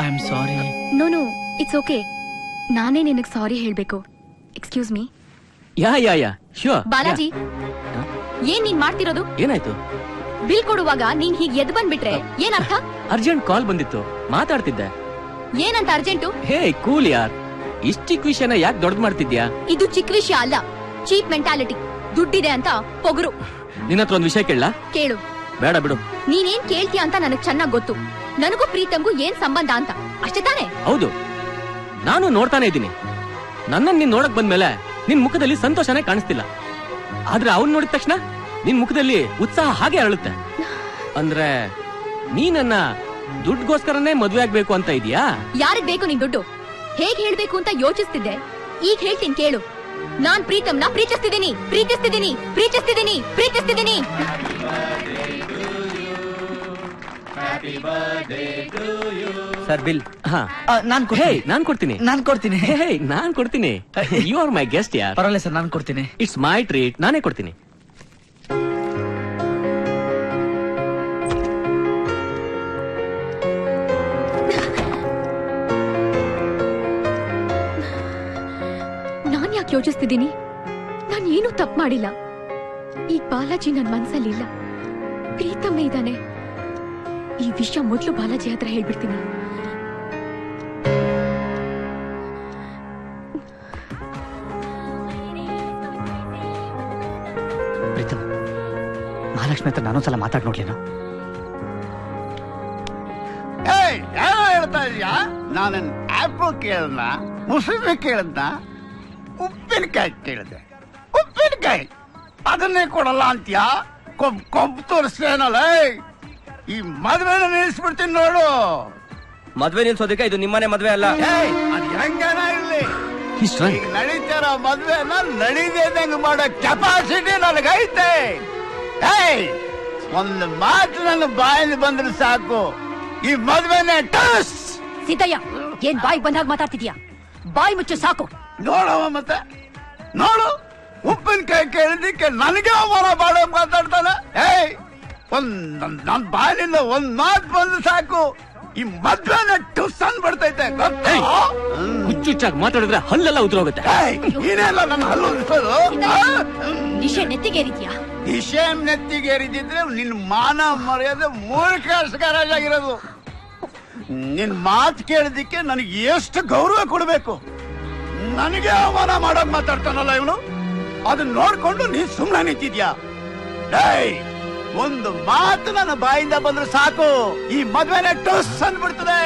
H: I am sorry.
E: No no, it's okay. ನಾನೇ ನಿನಗ್ ಸಾರಿ ಹೇಳ್ಬೇಕು. Excuse me.
K: Yeah yeah yeah sure.
E: Balaji, ಏನ್ ನೀನ್ ಮಾಡ್ತಿರೋದು?
K: ಏನಾಯ್ತು?
E: ಬಿಲ್ ಕೊಡುವಾಗ ನೀನ್ ಹೀಗ್ ಎದ್ ಬಂದ್ಬಿಟ್ರೆ ಏನರ್ಥ?
K: ಅರ್ಜೆಂಟ್ ಕಾಲ್ ಬಂದಿತ್ತು, ಮಾತಾಡ್ತಿದ್ದೆ.
E: ಏನಂತ ಅರ್ಜೆಂಟು?
K: ಹೇ ಕೂಲ್ ಯಾರ್, ಇಷ್ಟ ಚಿಕ್ಕ ವಿಷಯನ ಯಾಕೆ ದೊಡ್ಡ ಮಾಡ್ತಿದ್ಯಾ?
E: ಇದು ಚಿಕ್ಕ ವಿಷಯ ಅಲ್ಲ, ಚೀಪ್ ಮೆಂಟಾಲಿಟಿ. ದುಡ್ಡಿದೆ ಅಂತ ಪೊಗರು.
K: ನಿನ್ನ ಹತ್ರ ಒಂದ್ ವಿಷಯ ಕೇಳಲಾ?
E: ಕೇಳು.
K: ಬೇಡ ಬಿಡು.
E: ನೀನೇನ್ ಕೇಳ್ತೀಯ ಅಂತ ನನಗ್ ಚೆನ್ನಾಗ್ ಗೊತ್ತು. ನನಗೂ ಪ್ರೀತಮ್ಗೂ ಏನ್ ಸಂಬಂಧ ಅಂತ, ಅಷ್ಟೇ ತಾನೇ?
K: ಹೌದು, ನಾನು ನೋಡ್ತಾನೆ ಇದ್ದೀನಿ. ನನ್ನನ್ನು ನೀನ್ ನೋಡಕ್ ಬಂದ್ಮೇಲೆ ನಿನ್ ಮುಖದಲ್ಲಿ ಸಂತೋಷನೇ ಕಾಣಿಸ್ತಿಲ್ಲ. ಆದ್ರೆ ಅವ್ನ್ ನೋಡಿದ ತಕ್ಷಣ ನಿನ್ ಮುಖದಲ್ಲಿ ಉತ್ಸಾಹ ಹಾಗೆ ಅರಳುತ್ತೆ. ಅಂದ್ರೆ ನೀ ನನ್ನ ದುಡ್ಗೋಸ್ಕರನೇ ಮದ್ವೆ ಆಗ್ಬೇಕು ಅಂತ ಇದೀಯಾ?
E: ಯಾರಿಗ್ ಬೇಕು ನಿನ್ ದುಡ್ಡು? ಹೇಗ್ ಹೇಳ್ಬೇಕು ಅಂತ ಯೋಚಿಸ್ತಿದ್ದೆ, ಈಗ ಹೇಳ್ತೀನಿ ಕೇಳು. ನಾನ್ ಪ್ರೀತಮ್ನ ಪ್ರೀತಿಸ್ತಿದ್ದೀನಿ, ಪ್ರೀತಿಸ್ತಿದ್ದೀನಿ, ಪ್ರೀತಿಸ್ತಿದ್ದೀನಿ, ಪ್ರೀತಿಸ್ತಿದ್ದೀನಿ.
M: Sir bill.
K: ಹಾ, ನಾನ್ ಕೊಡ್ತೀನಿ. ನಾನ್ ಕೊಡ್ತೀನಿ. ಯು ಆರ್ ಮೈ ಗೆಸ್ಟ್ ಯಾರ್.
H: ಪರವಾಗಿಲ್ಲ ಸರ್, ನಾನ್ ಕೊಡ್ತೀನಿ.
K: ಇಟ್ಸ್ ಮೈ ಟ್ರೀಟ್, ನಾನೇ ಕೊಡ್ತೀನಿ.
E: ನಾನ್ ಯಾಕೆ ಯೋಚಿಸ್ತಿದ್ದೀನಿ? ನಾನ್ ಏನೂ ತಪ್ಪು ಮಾಡಿಲ್ಲ. ಈ ಬಾಲಾಜಿ ನನ್ ಮನ್ಸಲ್ಲಿ ಇಲ್ಲ, ಪ್ರೀತಮ್ಮೇ ಇದ್ದಾನೆ. ಈ ವಿಷಯ ಮೊದಲು ಬಾಲಾಜಿ ಹತ್ರ ಹೇಳ್ಬಿಡ್ತೀನಿ.
H: ಪ್ರೀತಮ್, ಮಹಾಲಕ್ಷ್ಮಿ ಹತ್ರ ನಾನೊಂದ್ಸಲ ಮಾತಾಡ್ ನೋಡ್ಲೇನು?
R: ಹೇಳ್ತಾ ಇದೀಯಾ? ನಾನೇನ್ ಆಪಲ್ ಕೇಳದ್ನ, ಮುಸುಬಿ ಕೇಳದ್ನ, ಉಪ್ಪಿನಕಾಯಿ ಕೇಳಿದೆ. ಉಪ್ಪಿನಕಾಯಿ ಅದನ್ನೇ ಕೊಡಲ್ಲ ಅಂತ್ಯಾ? ಕೊಬ್ಬು ತೋರಿಸ್ತೇನಲ್ಲ. ಈ ಮದ್ವೆನ ನಿಲ್ಲಿಸ್ಬಿಡ್ತೀನಿ ನೋಡು.
M: ಮದ್ವೆ ನಿಲ್ಸೋದಕ್ಕೆ ಇದು ನಿಮ್ಮನೆ ಮದ್ವೆ ಅಲ್ಲ.
R: ಅದ್ ಹೆಂಗನ ಇರ್ಲಿ, ಈಗ ನಡೀತಾರ ಮದ್ವೆನ ನಡೀದಂಗ ಮಾಡೋ ಕೆಪಾಸಿಟಿ ನನಗೈತೆ. ಒಂದು ಮಾತು ನನ್ನ ಬಾಯಲ್ಲಿ ಬಂದ್ರೆ ಸಾಕು, ಈ ಮದ್ವೆನೆ ಟಸ್.
C: ಸೀತಯ್ಯ, ಏನ್ ಬಾಯಿ ಬಂದಾಗ ಮಾತಾಡ್ತಿದ್ಯಾ? ಬಾಯಿ ಮುಚ್ಚು ಸಾಕು.
R: ನೋಡವ ಮತ್ತೆ ನೋಡು, ಉಪ್ಪಿನಕಾಯಿ ಕೇಳಿದ್ದಕ್ಕೆ ನನಗೆ ಅವಮಾನ ಮಾಡೋ ಮಾತಾಡ್ತಾನೆ. ಏಯ್, ನನ್ ಬಾಯಿನಿಂದ ಒಂದ್ ಮಾತು ಬಂದ್ರೆ ಸಾಕು, ಈ ಮದ್ವೆನೆ ಟುಸ್ ಅಂದ್ಬಿಡ್ತೈತೆ.
K: ಹುಚ್ಚುಚ್ಚಾಗಿ ಮಾತಾಡಿದ್ರೆ ಹಲ್ಲೆಲ್ಲ ಉದುರೋಗುತ್ತೆ.
R: ನೀನೆಲ್ಲ ನನ್ನ ಹಲ್ಲು ಉದಿಸೋದು.
C: ನಿಶೆ ನೆತ್ತಿಗೇರಿದ್ಯಾ?
R: ನಿಶೆ ನೆತ್ತಿಗೇರಿದ್ರೆ ನಿನ್ ಮಾನ ಮರ್ಯಾದೆ ಮೂರ್ಖರಾಗಿರೋದು. ನಿನ್ ಮಾತು ಕೇಳಿದಕ್ಕೆ ನನಗೆ ಎಷ್ಟು ಗೌರವ ಕೊಡ್ಬೇಕು. ನನಗೆ ಅವಮಾನ ಮಾಡೋಕ್ ಮಾತಾಡ್ತಾನಲ್ಲ ಇವನು, ಅದನ್ನ ನೋಡ್ಕೊಂಡು ನೀನ್ ಸುಮ್ನೆ ನಿಂತಿದ್ಯಾ? ಡೈ, ಒಂದು ಮಾತು ನನ್ನ ಬಾಯಿಂದ ಬಂದ್ರೆ ಸಾಕು, ಈ ಮದ್ವೆನೆ ಟುಸ್ ಅಂದ್ಬಿಡ್ತದೆ.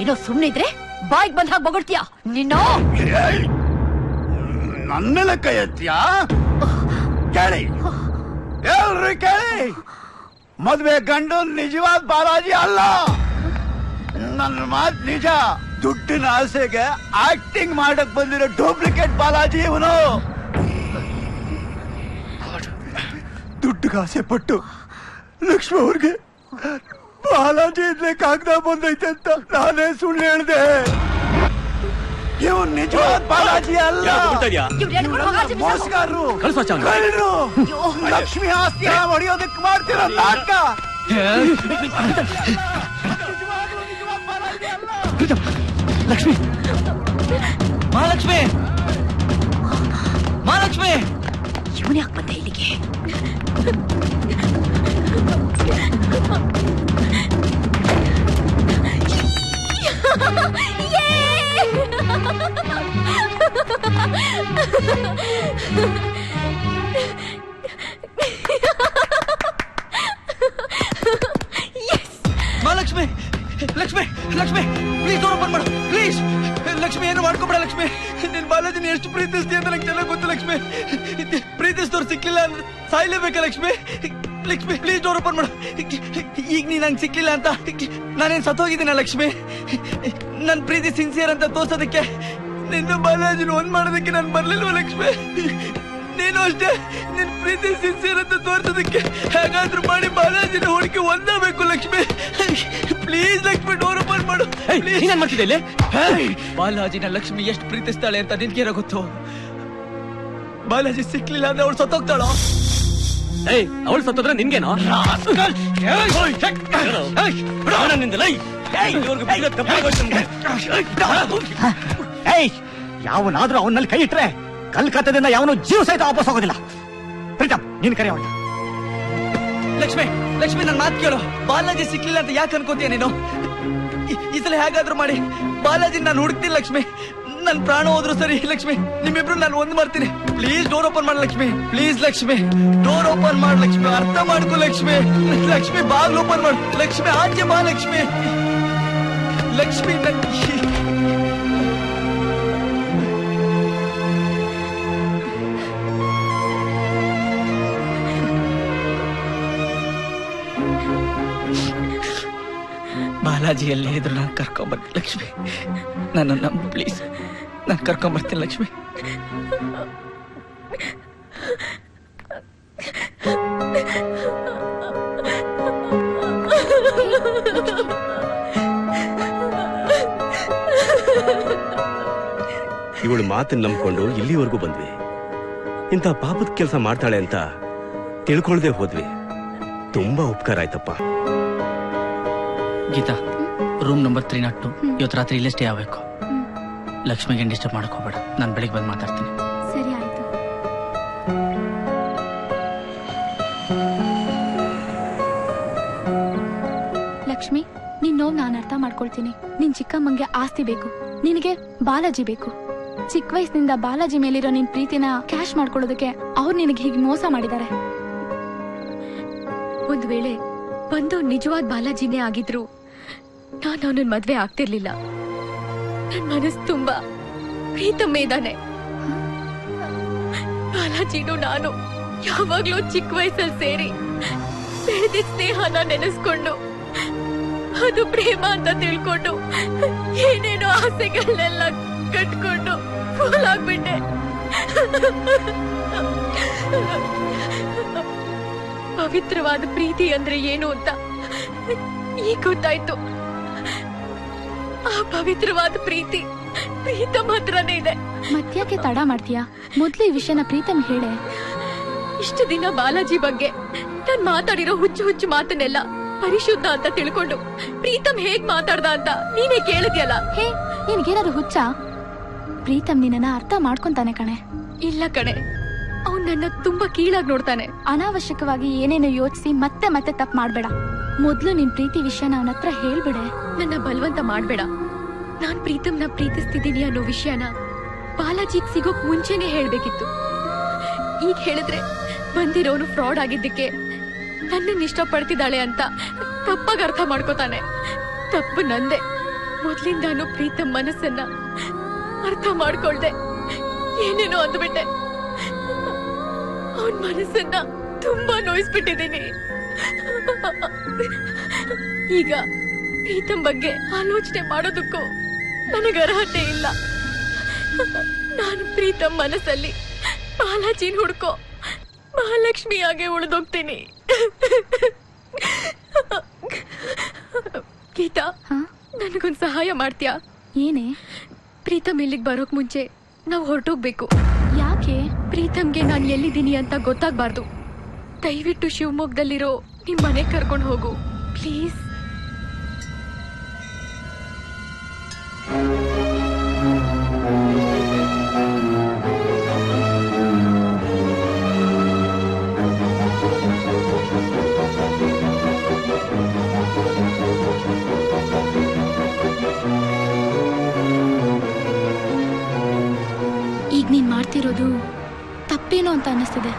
C: ಏನೋ ಸುಮ್ನೆ ಇದ್ರೆ ಬಾಯಿಗೆ ಬಂದಾಗ ಬೊಗಳ್ತೀಯಾ ನಿನ್ನ?
R: ನನ್ನ ಮೇಲೆ ಕೈ ಎತ್ತೀಯಾ? ಕೇಳಿ, ಎಲ್ರು ಕೇಳಿ, ಮದ್ವೆ ಗಂಡು ನಿಜವಾದ ಬಾಲಾಜಿ ಅಲ್ಲ. ನನ್ನ ಮಾತು ನಿಜ. ದುಡ್ಡಿನ ಆಸೆಗೆ ಆಕ್ಟಿಂಗ್ ಮಾಡಕ್ ಬಂದಿರೋ ಡೂಪ್ಲಿಕೇಟ್ ಬಾಲಾಜಿ ಇವನು. ದುಡ್ಡಿಗೆ ಆಸೆ ಪಟ್ಟು ಲಕ್ಷ್ಮಿ ಅವ್ರಿಗೆ ಬಾಲಾಜಿ ಇದ್ಲೆ ಕಾಗದ ಬಂದೈತೆ ಅಂತ ನಾನೇ ಸುಳ್ಳು ಹೇಳ್ದೆ. ಇವನ್ ನಿಜವಾದ ಬಾಲಾಜಿ ಅಲ್ಲ, ಮೋಸಗಾರರು, ಕಳ್ಳರು. ಲಕ್ಷ್ಮಿ ಆಸ್ತಿ ಹೊಡೆಯೋದಕ್ಕೆ ಮಾಡ್ತಿರೋ ನಾಟಕ.
H: ಲಕ್ಷ್ಮಿ, ಮಹಾಲಕ್ಷ್ಮಿ, ಮಹಾಲಕ್ಷ್ಮಿ,
C: ಇವನು ಯಾಕೆ ಬಂದ ಇಲ್ಲಿಗೆ?
H: Mahalakshmi, Lakshmi, Lakshmi, please door open ಮಾಡು, ಪ್ಲೀಸ್. ಲಕ್ಷ್ಮಿ, ಏನು ಮಾಡ್ಕೊಬೇಡ ಲಕ್ಷ್ಮಿ. ನಿನ್ ಬಾಲಾಜಿನ ಎಷ್ಟು ಪ್ರೀತಿಸ್ತೀಯ ಅಂತ ನಂಗೆ ಚೆನ್ನಾಗಿ ಗೊತ್ತು ಲಕ್ಷ್ಮಿ. ಪ್ರೀತಿಸಿದವ್ರು ಸಿಕ್ಲಿಲ್ಲ ಅಂದ್ರೆ ಸಾಯ್ಲೇಬೇಕಾ Lakshmi? Lakshmi, please door open ಮಾಡು. ಈಗ ನೀ ನಂಗೆ ಸಿಕ್ಲಿಲ್ಲ ಅಂತ ನಾನೇನ್ ಸತ್ತೋಗಿದ್ದೀನ ಲಕ್ಷ್ಮಿ? ನನ್ ಪ್ರೀತಿ ಸಿನ್ಸಿಯರ್ ಅಂತ ತೋರ್ಸೋದಕ್ಕೆ, ನಿನ್ನ ಬಾಲಾಜಿನ ಒಂದ್ ಮಾಡೋದಕ್ಕೆ ನಾನು ಬರ್ಲಿಲ್ವ ಲಕ್ಷ್ಮಿ? ನೀನು ಅಷ್ಟೇ, ನಿನ್ ಪ್ರೀತಿ ಸಿನ್ಸಿಯರ್ ಅಂತ ತೋರ್ಸೋದಕ್ಕೆ ಹೇಗಾದ್ರೂ ಮಾಡಿ ಬಾಲಾಜಿನ ಹುಡುಕಿ ಒಂದಾಗಬೇಕು Lakshmi. Please Lakshmi, door open ಮಾಡು.
K: ಮಾಡ್ತಿದ್ದೆ
H: ಬಾಲಾಜಿನ ಲಕ್ಷ್ಮಿ ಎಷ್ಟು ಪ್ರೀತಿಸ್ತಾಳೆ ಅಂತ ನಿನ್ಗೇನೋ ಗೊತ್ತು. ಬಾಲಾಜಿ ಸಿಕ್ಲಿಲ್ಲ ಅಂದ್ರೆ ಅವಳು ಸತ್ತೋಗ್ತಾಳೋ?
K: ಅವಳು ಸತ್ತೋದ್ರೆ ನಿನ್ಗೇನೋ?
D: ಯಾವನಾದ್ರೂ ಅವನಲ್ಲಿ ಕೈ ಇಟ್ರೆ ಕಲ್ಕತ್ತಾದಿಂದ ಯಾವನು ಜೀವ ಸಹಿತ ವಾಪಸ್ ಹೋಗೋದಿಲ್ಲ. ಪ್ರೀತಮ್, ನೀನ್ ಕರೆ ಅವಳ.
H: ಲಕ್ಷ್ಮಿ, ಲಕ್ಷ್ಮಿ, ನನ್ ಮಾತು ಕೇಳು. ಬಾಲಾಜಿ ಸಿಕ್ಲಿಲ್ಲ ಅಂತ ಯಾಕೆ ಅನ್ಕೋತೀಯ ನೀನು? ಈ ಸಲ ಹೇಗಾದ್ರೂ ಮಾಡಿ ಬಾಲಾಜಿ ನಾನು ಹುಡುಕ್ತೀನಿ ಲಕ್ಷ್ಮಿ. ನನ್ ಪ್ರಾಣ ಹೋದ್ರು ಸರಿ ಲಕ್ಷ್ಮಿ, ನಿಮ್ಮಿಬ್ರು ನಾನು ಒಂದ್ ಮಾಡ್ತೀನಿ. ಪ್ಲೀಸ್ ಡೋರ್ ಓಪನ್ ಮಾಡ Lakshmi. Please Lakshmi, door open ಮಾಡ ಲಕ್ಷ್ಮಿ. ಅರ್ಥ ಮಾಡ್ಕೋ ಲಕ್ಷ್ಮಿ. ಲಕ್ಷ್ಮಿ, ಬಾಗ್ಲು ಓಪನ್ ಮಾಡು ಲಕ್ಷ್ಮಿ. ಆಚೆ ಬಾ ಲಕ್ಷ್ಮಿ. ಲಕ್ಷ್ಮಿ, ಬಾಲಾಜಿ ಎಲ್ಲೇ ಇದ್ರು ನಾನು ಕರ್ಕೊಂಬರ್ತೀನಿ ಲಕ್ಷ್ಮಿ. ನನ್ನ ನಂಬು ಪ್ಲೀಸ್. ನಾನು ಕರ್ಕೊಂಬರ್ತೀನಿ ಲಕ್ಷ್ಮಿ.
D: ಇವಳು ಮಾತನ್ನ ನಂಬ್ಕೊಂಡು ಇಲ್ಲಿವರೆಗೂ ಬಂದ್ವಿ. ಇಂಥ ಪಾಪದ ಕೆಲಸ ಮಾಡ್ತಾಳೆ ಅಂತ ತಿಳ್ಕೊಳ್ದೆ ಹೋದ್ವಿ. ತುಂಬಾ ಉಪಕಾರ ಆಯ್ತಪ್ಪ.
I: ಗೀತಾ, ರೂಮ್ ನಂಬರ್ 302 ಇವತ್ತು ರಾತ್ರಿ ಇಲ್ಲೇ ಸ್ಟೇ ಆಗಬೇಕು. ಲಕ್ಷ್ಮಿಗೆ ಡಿಸ್ಟರ್ಬ್ ಮಾಡ್ಕೋಬೇಡ. ನಾನು ಬೆಳಿಗ್ಗೆ ಬಂದು ಮಾತಾಡ್ತೀನಿ.
E: ಸರಿ ಆಯ್ತು. ಲಕ್ಷ್ಮಿ, ನಿನ್ ನೋವು ನಾನು ಅರ್ಥ ಮಾಡ್ಕೊಳ್ತೀನಿ. ನಿನ್ ಚಿಕ್ಕಮ್ಮಂಗೆ ಆಸ್ತಿ ಬೇಕು, ನಿನಗೆ ಬಾಲಾಜಿ ಬೇಕು. ಚಿಕ್ಕ ವಯಸ್ಸಿನಿಂದ ಬಾಲಾಜಿ ಮೇಲಿರೋ ನಿನ್ ಪ್ರೀತಿನ ಕ್ಯಾಶ್ ಮಾಡ್ಕೊಳ್ಳೋದಕ್ಕೆ ಅವ್ರು ನಿನಗೆ ಹೀಗೆ ಮೋಸ ಮಾಡಿದ್ದಾರೆ.
S: ಒಂದ್ ವೇಳೆ ಬಂದು ನಿಜವಾದ ಬಾಲಾಜಿನೇ ಆಗಿದ್ರು ನಾನು ಅವನನ್ನ ಮದ್ವೆ ಆಗ್ತಿರ್ಲಿಲ್ಲ. ನನ್ ಮನಸ್ಸು ತುಂಬಾ ಪ್ರೀತಮ್ಮೆ ಇದ್ದಾನೆ. ಬಾಲಾಜಿನೂ ನಾನು ಯಾವಾಗ್ಲೂ ಚಿಕ್ಕ ವಯಸ್ಸಲ್ಲಿ ಸೇರಿ ಬೆಳೆದ ಸ್ನೇಹನ ನೆನೆಸ್ಕೊಂಡು ಅದು ಪ್ರೇಮ ಅಂತ ತಿಳ್ಕೊಂಡು ಏನೇನೋ ಆಸೆಗಳನ್ನೆಲ್ಲ ಕಟ್ಕೊಂಡು ಫೂಲ್ ಆಗ್ಬಿಟ್ಟೆ. ಪವಿತ್ರವಾದ ಪ್ರೀತಿ ಅಂದ್ರೆ ಏನು ಅಂತ ಈಗ ಗೊತ್ತಾಯ್ತು. ಆ ಪವಿತ್ರವಾದ ಪ್ರೀತಿ ಪ್ರೀತಮ್ ಹತ್ರನೇ ಇದೆ.
E: ಮತ್ಯಾಕೆ ತಡ ಮಾಡ್ತೀಯಾ? ಮೊದ್ಲು ಈ ವಿಷಯನ ಪ್ರೀತಮ್ ಹೇಳೆ.
S: ಇಷ್ಟು ದಿನ ಬಾಲಾಜಿ ಬಗ್ಗೆ ನಾನ್ ಮಾತಾಡಿರೋ ಹುಚ್ಚು ಮಾತನ್ನೆಲ್ಲ ಪರಿಶುದ್ಧ ಅಂತ ತಿಳ್ಕೊಂಡು ಪ್ರೀತಮ್ ಹೇಗ್ ಮಾತಾಡ್ದ ಅಂತ ನೀನೇ ಕೇಳಿದ್ಯಲ್ಲ.
E: ಹೇ, ನಿನ್ಗೇನಾದ್ರು ಹುಚ್ಚ? ಪ್ರೀತಮ್ ನಿನ್ನ ಅರ್ಥ ಮಾಡ್ಕೊಂತಾನೆ ಕಣೆ.
S: ಇಲ್ಲ ಕಣೆ, ಅವ್ನ್ ನನ್ನ ತುಂಬಾ ಕೀಳಾಗಿ ನೋಡ್ತಾನೆ.
E: ಅನಾವಶ್ಯಕವಾಗಿ ಏನೇನು ಯೋಚಿಸಿ ಮತ್ತೆ ಮತ್ತೆ ತಪ್ಪು ಮಾಡ್ಬೇಡ. ಮೊದ್ಲು ನಿನ್ ಪ್ರೀತಿ ವಿಷಯನ ಅವನ ಹತ್ರ ಹೇಳ್ಬಿಡೆ.
S: ನನ್ನ ಬಲವಂತ ಮಾಡ್ಬೇಡ. ನಾನ್ ಪ್ರೀತಮ್ನ ಪ್ರೀತಿಸ್ತಿದ್ದೀನಿ ಅನ್ನೋ ವಿಷಯನ ಬಾಲಾಜಿಗ್ ಸಿಗೋಕ್ ಮುಂಚೆನೆ ಹೇಳ್ಬೇಕಿತ್ತು. ಈಗ ಹೇಳಿದ್ರೆ ಬಂದಿರೋನು ಫ್ರಾಡ್ ಆಗಿದ್ದಕ್ಕೆ ನನ್ನನ್ನ ಇಷ್ಟಪಡ್ತಿದ್ದಾಳೆ ಅಂತ ತಪ್ಪಾಗಿ ಅರ್ಥ ಮಾಡ್ಕೋತಾನೆ. ತಪ್ಪು ನಂದೆ. ಮೊದ್ಲಿಂದಾನು ಪ್ರೀತಮ್ ಮನಸ್ಸನ್ನ ಅರ್ಥ ಮಾಡ್ಕೊಳ್ದೆ ಏನೇನೋ ಅಂದ್ಬಿಟ್ಟೆ. ಅವನ್ ಮನಸ್ಸನ್ನ ತುಂಬಾ ನೋಯಿಸ್ಬಿಟ್ಟಿದ್ದೀನಿ. ಈಗ ಪ್ರೀತಮ್ ಬಗ್ಗೆ ಆಲೋಚನೆ ಮಾಡೋದಕ್ಕೂ ನನಗೆ ಅರ್ಹತೆ ಇಲ್ಲ. ನಾನು ಪ್ರೀತಮ್ ಮನಸ್ಸಲ್ಲಿ ಬಾಲಾಜಿನ್ ಹುಡ್ಕೋ ಮಹಾಲಕ್ಷ್ಮಿಯಾಗೆ ಉಳಿದೋಗ್ತೀನಿ. ಗೀತಾ, ನನಗೊಂದ್ ಸಹಾಯ ಮಾಡ್ತೀಯಾ?
E: ಏನೇ?
S: ಪ್ರೀತಮ್ ಇಲ್ಲಿಗೆ ಬರೋಕ್ ಮುಂಚೆ ನಾವು ಹೊರಟೋಗ್ಬೇಕು.
E: ಯಾಕೆ?
S: ಪ್ರೀತಮ್ಗೆ ನಾನು ಎಲ್ಲಿದ್ದೀನಿ ಅಂತ ಗೊತ್ತಾಗ್ಬಾರ್ದು. ದಯವಿಟ್ಟು ಶಿವಮೊಗ್ಗದಲ್ಲಿರೋ ನಿಮ್ ಮನೆಗೆ ಕರ್ಕೊಂಡು ಹೋಗು ಪ್ಲೀಸ್.
E: ಈಗ ನೀನ್ ಮಾಡ್ತಿರೋದು ತಪ್ಪೇನೋ ಅಂತ ಅನ್ನಿಸ್ತಿದೆ.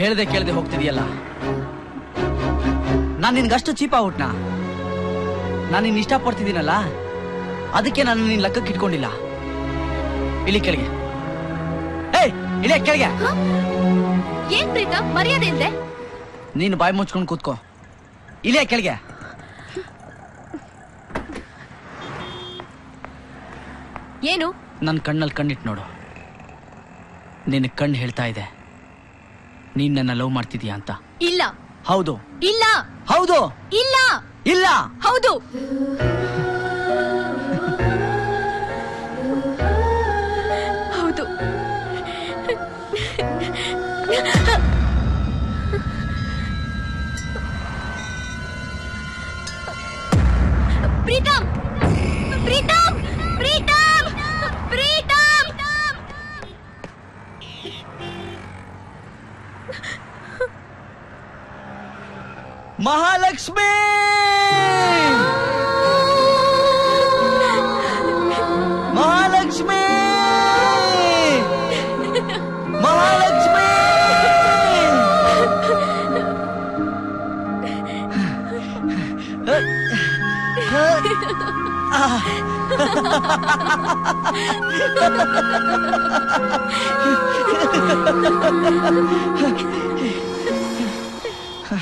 H: ಹೇಳ್ದೆ ಕೇಳ್ದೆ ಹೋಗ್ತಿದೀಯಲ್ಲ. ನಾನ್ ನಿನ್ಗಷ್ಟು ಚೀಪ ಔಟ್ನಾ? ನಾನು ನಿನ್ನ ಇಷ್ಟಪಡ್ತಿದ್ದೀನಲ್ಲ, ಅದಕ್ಕೆ ನಾನು ನಿನ್ನ ಲೆಕ್ಕಕ್ಕೆ ಇಟ್ಕೊಂಡಿಲ್ಲ. ಇಳಿ ಕೆಳಗೆ. ಏಯ್, ಇಳಿಯ ಕೆಳಗೆ.
E: ಏನ್ ಪ್ರೀತಮ್, ಮರ್ಯಾದೆ ಇಲ್ದೆ?
H: ನೀನು ಬಾಯಿ ಮುಚ್ಕೊಂಡು ಕೂತ್ಕೋ. ಇಳಿಯ ಕೆಳಗೆ.
E: ಏನು?
H: ನನ್ನ ಕಣ್ಣಲ್ಲಿ ಕಣ್ಣಿಟ್ಟು ನೋಡು. ನಿನ್ನ ಕಣ್ಣು ಹೇಳ್ತಾ ಇದೆ ನೀನ್ ನನ್ನ ಲವ್ ಮಾಡ್ತಿದೀಯ ಅಂತ.
E: ಇಲ್ಲ.
H: ಹೌದು.
E: ಇಲ್ಲ.
H: ಹೌದು.
E: ಇಲ್ಲ.
H: ಇಲ್ಲ.
E: ಹೌದು.
S: ಹೌದು.
E: ಪ್ರೀತಮ್, ಪ್ರೀತಮ್, ಪ್ರೀತಮ್, ಪ್ರೀತಮ್.
H: ಮಹಾಲಕ್ಷ್ಮಿ, ಮಹಾಲಕ್ಷ್ಮಿ, ಮಹಾಲಕ್ಷ್ಮಿ.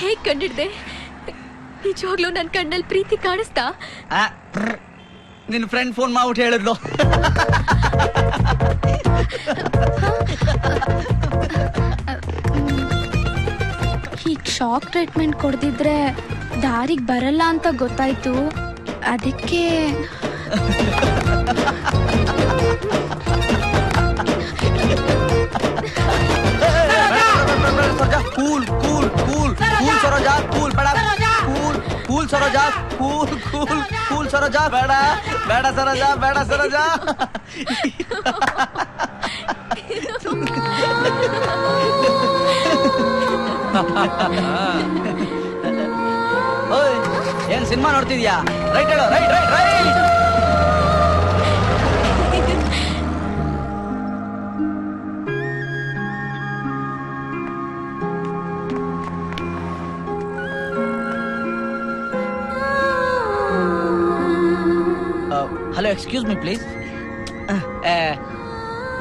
S: ಹೇಗ್ ಕಂಡಿಡ್ದೆ? ನಿಜವಾಗ್ಲೂ ನನ್ ಕಣ್ಣಲ್ಲಿ ಪ್ರೀತಿ ಕಾಣಿಸ್ತಾ?
H: ನಿನ್ ಫ್ರೆಂಡ್ ಫೋನ್ ಮಾಡ್ಬಿಟ್ಟು ಹೇಳಿದ್ಲು.
E: ಈಗ ಶಾಕ್ ಟ್ರೀಟ್ಮೆಂಟ್ ಕೊಡ್ದಿದ್ರೆ ದಾರಿಗೆ ಬರಲ್ಲ ಅಂತ ಗೊತ್ತಾಯ್ತು. ಅದಕ್ಕೆ
H: cool cool cool cool Saroja, cool ಬೇಡ. Cool cool Saroja, cool cool cool Saroja, ಬೇಡ ಬೇಡ ಸರೋಜಾ, ಬೇಡ ಸರೋಜಾ. ಓಯ್, ಏನ್ ಸಿನಿಮಾ ನೋಡ್ತಿದ್ಯಾ? ರೈಟ್ ಹೇಳು, right right right. Hello, excuse me, please.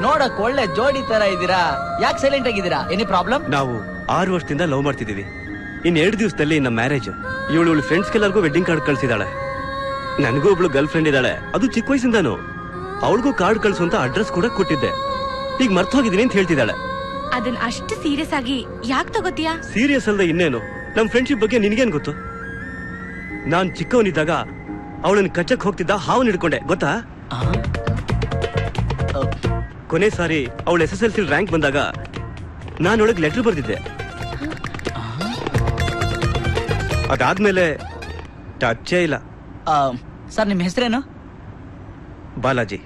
H: ನೋಡಕ್ ಒಳ್ಳೆ ಜೋಡಿ ತರ ಇದ್ದೀರಾ. ಯಾಕೆ ಸೈಲೆಂಟ್ ಆಗಿದ್ದೀರಾ? Any problem?
D: ನಾವು 6 ವರ್ಷದಿಂದ ಲವ್ ಮಾಡ್ತಿದೀವಿ. ಇನ್ 2 ದಿವಸದಲ್ಲಿ ನಮ್ಮ ಮ್ಯಾರೇಜ್. ಇವಳು ಫ್ರೆಂಡ್ಸ್ಗೆಲ್ಲರಿಗೂ ವೆಡ್ಡಿಂಗ್ ಕಾರ್ಡ್ ಕಳ್ಸಿದಾಳೆ. ನನಗೂ ಒಬ್ಳು ಗರ್ಲ್ ಫ್ರೆಂಡ್ ಇದ್ದಾಳೆ, ಅದು ಚಿಕ್ಕ ವಯಸ್ಸಿಂದಾನು. ಅವಳಿಗೂ ಕಾರ್ಡ್ ಕಳ್ಸು ಅಂತ ಅಡ್ರೆಸ್ ಕೂಡ ಕೊಟ್ಟಿದ್ದೆ. ಈಗ ಮರ್ತು ಹೋಗಿದ್ದೀನಿ ಅಂತ ಹೇಳ್ತಿದ್ದಾಳೆ.
Q: ಅದನ್ನ ಅಷ್ಟು ಸೀರಿಯಸ್ ಆಗಿ ಯಾಕೆ ತಗೋತೀಯಾ?
D: ಸೀರಿಯಸ್ ಅಲ್ಲದೆ ಇನ್ನೇನು? ನಮ್ ಫ್ರೆಂಡ್ಶಿಪ್ ಬಗ್ಗೆ ನಿನ್ಗೇನ್ ಗೊತ್ತು? ನಾನ್ ಚಿಕ್ಕವನಿದ್ದಾಗ ಅವಳನ್ನ ಕಚ್ಚಕ್ ಹೋಗ್ತಿದ್ದ ಹಾವನ್ ಹಿಡ್ಕೊಂಡೆ, ಗೊತ್ತಾ? ಕೊನೆ ಸಾರಿ ಅವಳು SSLC ರ್ಯಾಂಕ್ ಬಂದಾಗ ನಾನು ಅವಳಿಗೆ ಲೆಟರ್ ಬರ್ದಿದ್ದೆ. ಅದಾದ್ಮೇಲೆ ಟಚ್ಚೇ ಇಲ್ಲ.
H: ಸರ್, ನಿಮ್ ಹೆಸರೇನು?
D: ಬಾಲಾಜಿ.